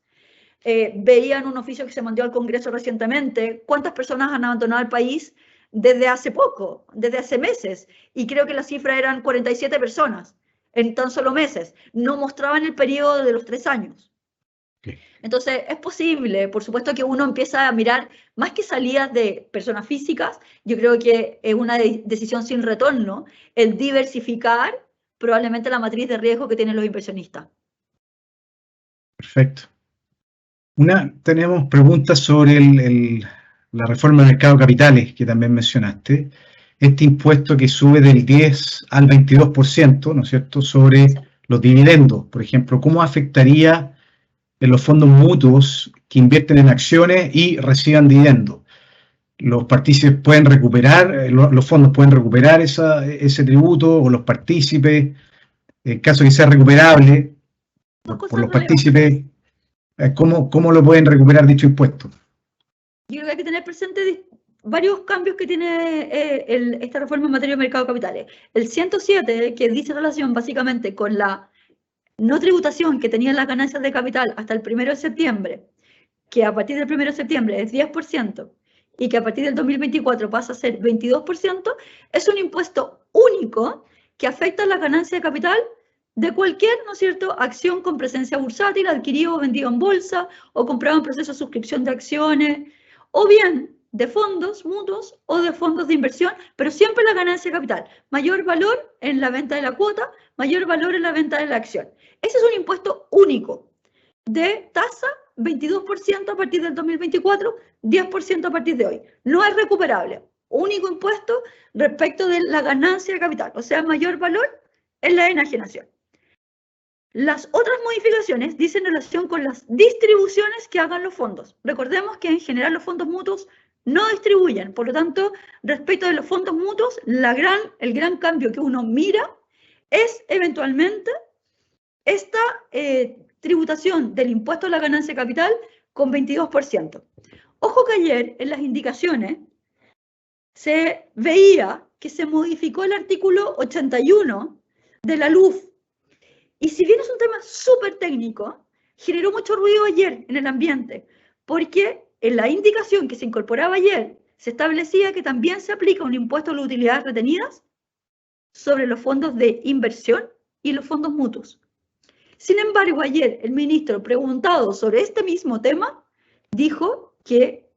Veían un oficio que se mandó al Congreso recientemente, ¿cuántas personas han abandonado el país desde hace poco, desde hace meses? Y creo que la cifra eran 47 personas en tan solo meses. No mostraban el periodo de los 3 años. Entonces, es posible, por supuesto, que uno empieza a mirar más que salidas de personas físicas. Yo creo que es una decisión sin retorno el diversificar probablemente la matriz de riesgo que tienen los inversionistas.
Perfecto. Tenemos preguntas sobre la reforma del mercado de capitales que también mencionaste. Este impuesto que sube del 10 al 22%, ¿no es cierto?, sobre los dividendos, por ejemplo, ¿cómo afectaría en los fondos mutuos que invierten en acciones y reciban dividendos? ¿Los partícipes pueden recuperar, los fondos pueden recuperar ese tributo, o los partícipes, en caso de que sea recuperable por los partícipes, ¿cómo lo pueden recuperar dicho impuesto?
Yo creo que hay que tener presente varios cambios que tiene esta reforma en materia de mercado de capitales. El 107, que dice relación básicamente con la no tributación que tenían las ganancias de capital hasta el 1 de septiembre, que a partir del 1 de septiembre es 10% y que a partir del 2024 pasa a ser 22%, es un impuesto único que afecta las ganancias de capital de cualquier, ¿no es cierto?, acción con presencia bursátil, adquirido o vendido en bolsa, o comprado en proceso de suscripción de acciones, o bien de fondos mutuos o de fondos de inversión, pero siempre la ganancia de capital. Mayor valor en la venta de la cuota, mayor valor en la venta de la acción. Ese es un impuesto único de tasa 22% a partir del 2024, 10% a partir de hoy. No es recuperable. Único impuesto respecto de la ganancia de capital, o sea, mayor valor en la enajenación. Las otras modificaciones dicen relación con las distribuciones que hagan los fondos. Recordemos que en general los fondos mutuos no distribuyen, por lo tanto, respecto de los fondos mutuos, el gran cambio que uno mira es eventualmente esta tributación del impuesto a la ganancia de capital con 22%. Ojo que ayer en las indicaciones se veía que se modificó el artículo 81 de la LUF. Y si bien es un tema súper técnico, generó mucho ruido ayer en el ambiente, porque en la indicación que se incorporaba ayer se establecía que también se aplica un impuesto a las utilidades retenidas sobre los fondos de inversión y los fondos mutuos. Sin embargo, ayer el ministro, preguntado sobre este mismo tema, dijo que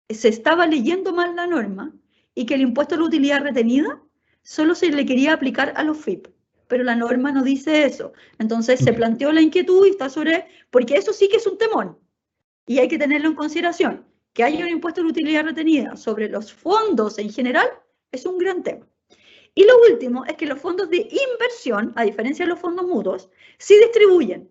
se estaba leyendo mal la norma y que el impuesto a la utilidad retenida solo se le quería aplicar a los FIP. Pero la norma no dice eso. Entonces se planteó la inquietud y está porque eso sí que es un temón. Y hay que tenerlo en consideración. Que haya un impuesto de utilidad retenida sobre los fondos en general es un gran tema. Y lo último es que los fondos de inversión, a diferencia de los fondos mutuos, sí distribuyen.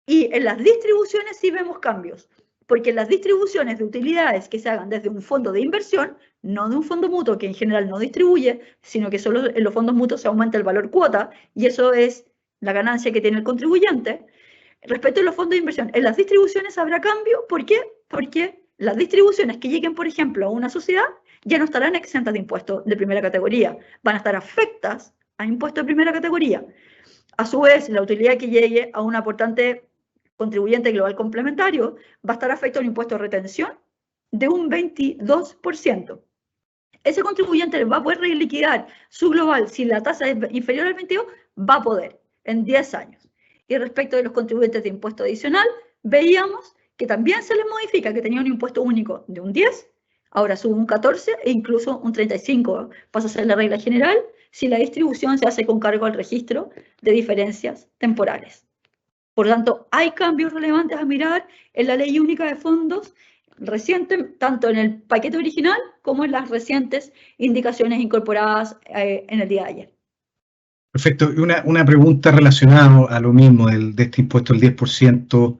Y en las distribuciones sí vemos cambios, porque en las distribuciones de utilidades que se hagan desde un fondo de inversión, no de un fondo mutuo que en general no distribuye, sino que solo en los fondos mutuos se aumenta el valor cuota, y eso es la ganancia que tiene el contribuyente. Respecto a los fondos de inversión, en las distribuciones habrá cambio. ¿Por qué? Porque las distribuciones que lleguen, por ejemplo, a una sociedad, ya no estarán exentas de impuestos de primera categoría, van a estar afectas a impuestos de primera categoría. A su vez, la utilidad que llegue a un aportante contribuyente global complementario va a estar afecto a un impuesto de retención de un 22%. Ese contribuyente va a poder reliquidar su global, si la tasa es inferior al 22, va a poder en 10 años. Y respecto de los contribuyentes de impuesto adicional, veíamos que también se les modifica, que tenía un impuesto único de un 10, ahora sube un 14 e incluso un 35, pasa a ser la regla general, si la distribución se hace con cargo al registro de diferencias temporales. Por lo tanto, hay cambios relevantes a mirar en la ley única de fondos reciente, tanto en el paquete original como en las recientes indicaciones incorporadas en el día de ayer.
Perfecto. Una pregunta relacionada a lo mismo de este impuesto del 10%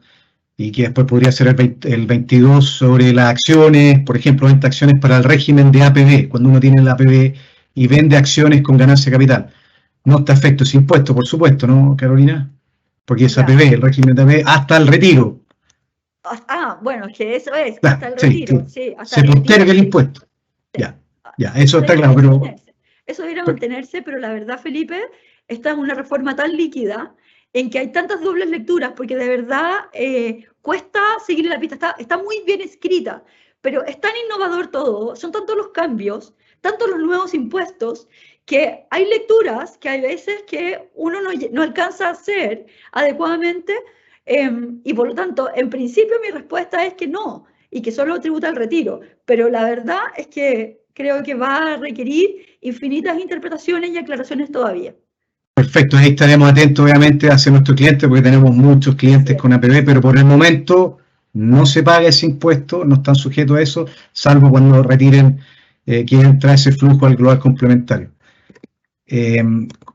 y que después podría ser el 22% sobre las acciones, por ejemplo, venta acciones para el régimen de APB, cuando uno tiene el APB y vende acciones con ganancia de capital. No está afecto ese impuesto, por supuesto, ¿no, Carolina? Porque es APB, el régimen de APB, hasta el retiro.
Bueno, que eso es, hasta el retiro. Sí, hasta
se posterga el impuesto. Sí. Ya, eso está claro, pero...
Eso debería mantenerse, pero la verdad, Felipe, esta es una reforma tan líquida en que hay tantas dobles lecturas, porque de verdad cuesta seguir la pista, está muy bien escrita, pero es tan innovador todo, son tantos los cambios, tantos los nuevos impuestos, que hay lecturas que hay veces que uno no alcanza a hacer adecuadamente, y por lo tanto, en principio mi respuesta es que no, y que solo tributa el retiro, pero la verdad es que creo que va a requerir infinitas interpretaciones y aclaraciones todavía.
Perfecto, ahí estaremos atentos obviamente hacia nuestros clientes, porque tenemos muchos clientes con APB, pero por el momento no se paga ese impuesto, no están sujetos a eso, salvo cuando retiren, quieren entrar ese flujo al global complementario.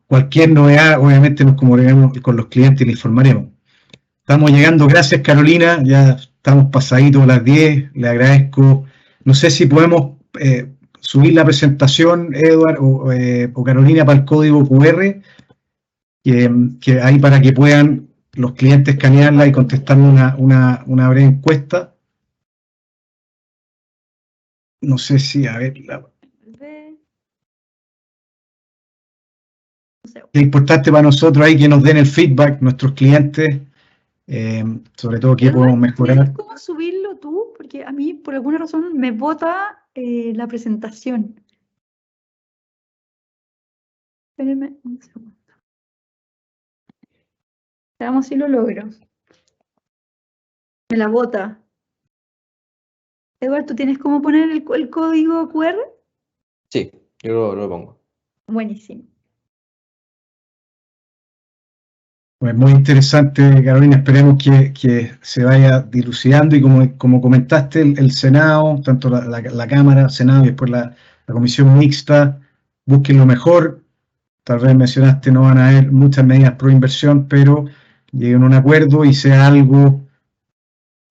Cualquier novedad, obviamente nos comunicaremos con los clientes y les informaremos. Estamos llegando, gracias Carolina, ya estamos pasaditos a las 10, le agradezco. No sé si podemos subir la presentación, Edward o Carolina, para el código QR, que ahí para que puedan los clientes escanearla y contestarnos una breve encuesta. No sé si, a ver... Es importante para nosotros ahí que nos den el feedback, nuestros clientes, sobre todo qué podemos mejorar.
¿Cómo subirlo tú? Porque a mí, por alguna razón, me bota la presentación. Espérenme un segundo. Veamos si lo logro. Me la bota. Edward, ¿tú tienes cómo poner el código QR?
Sí, yo lo pongo.
Buenísimo.
Pues muy interesante, Carolina, esperemos que se vaya dilucidando y como comentaste, el Senado, tanto la Cámara, Senado y después la Comisión Mixta, busquen lo mejor. Tal vez mencionaste, no van a haber muchas medidas pro inversión, pero lleguen a un acuerdo y sea algo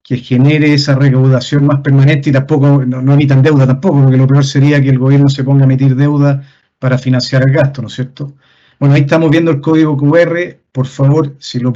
que genere esa recaudación más permanente y tampoco, no emitan deuda tampoco, porque lo peor sería que el gobierno se ponga a emitir deuda para financiar el gasto, ¿no es cierto? Bueno, ahí estamos viendo el código QR, por favor, si lo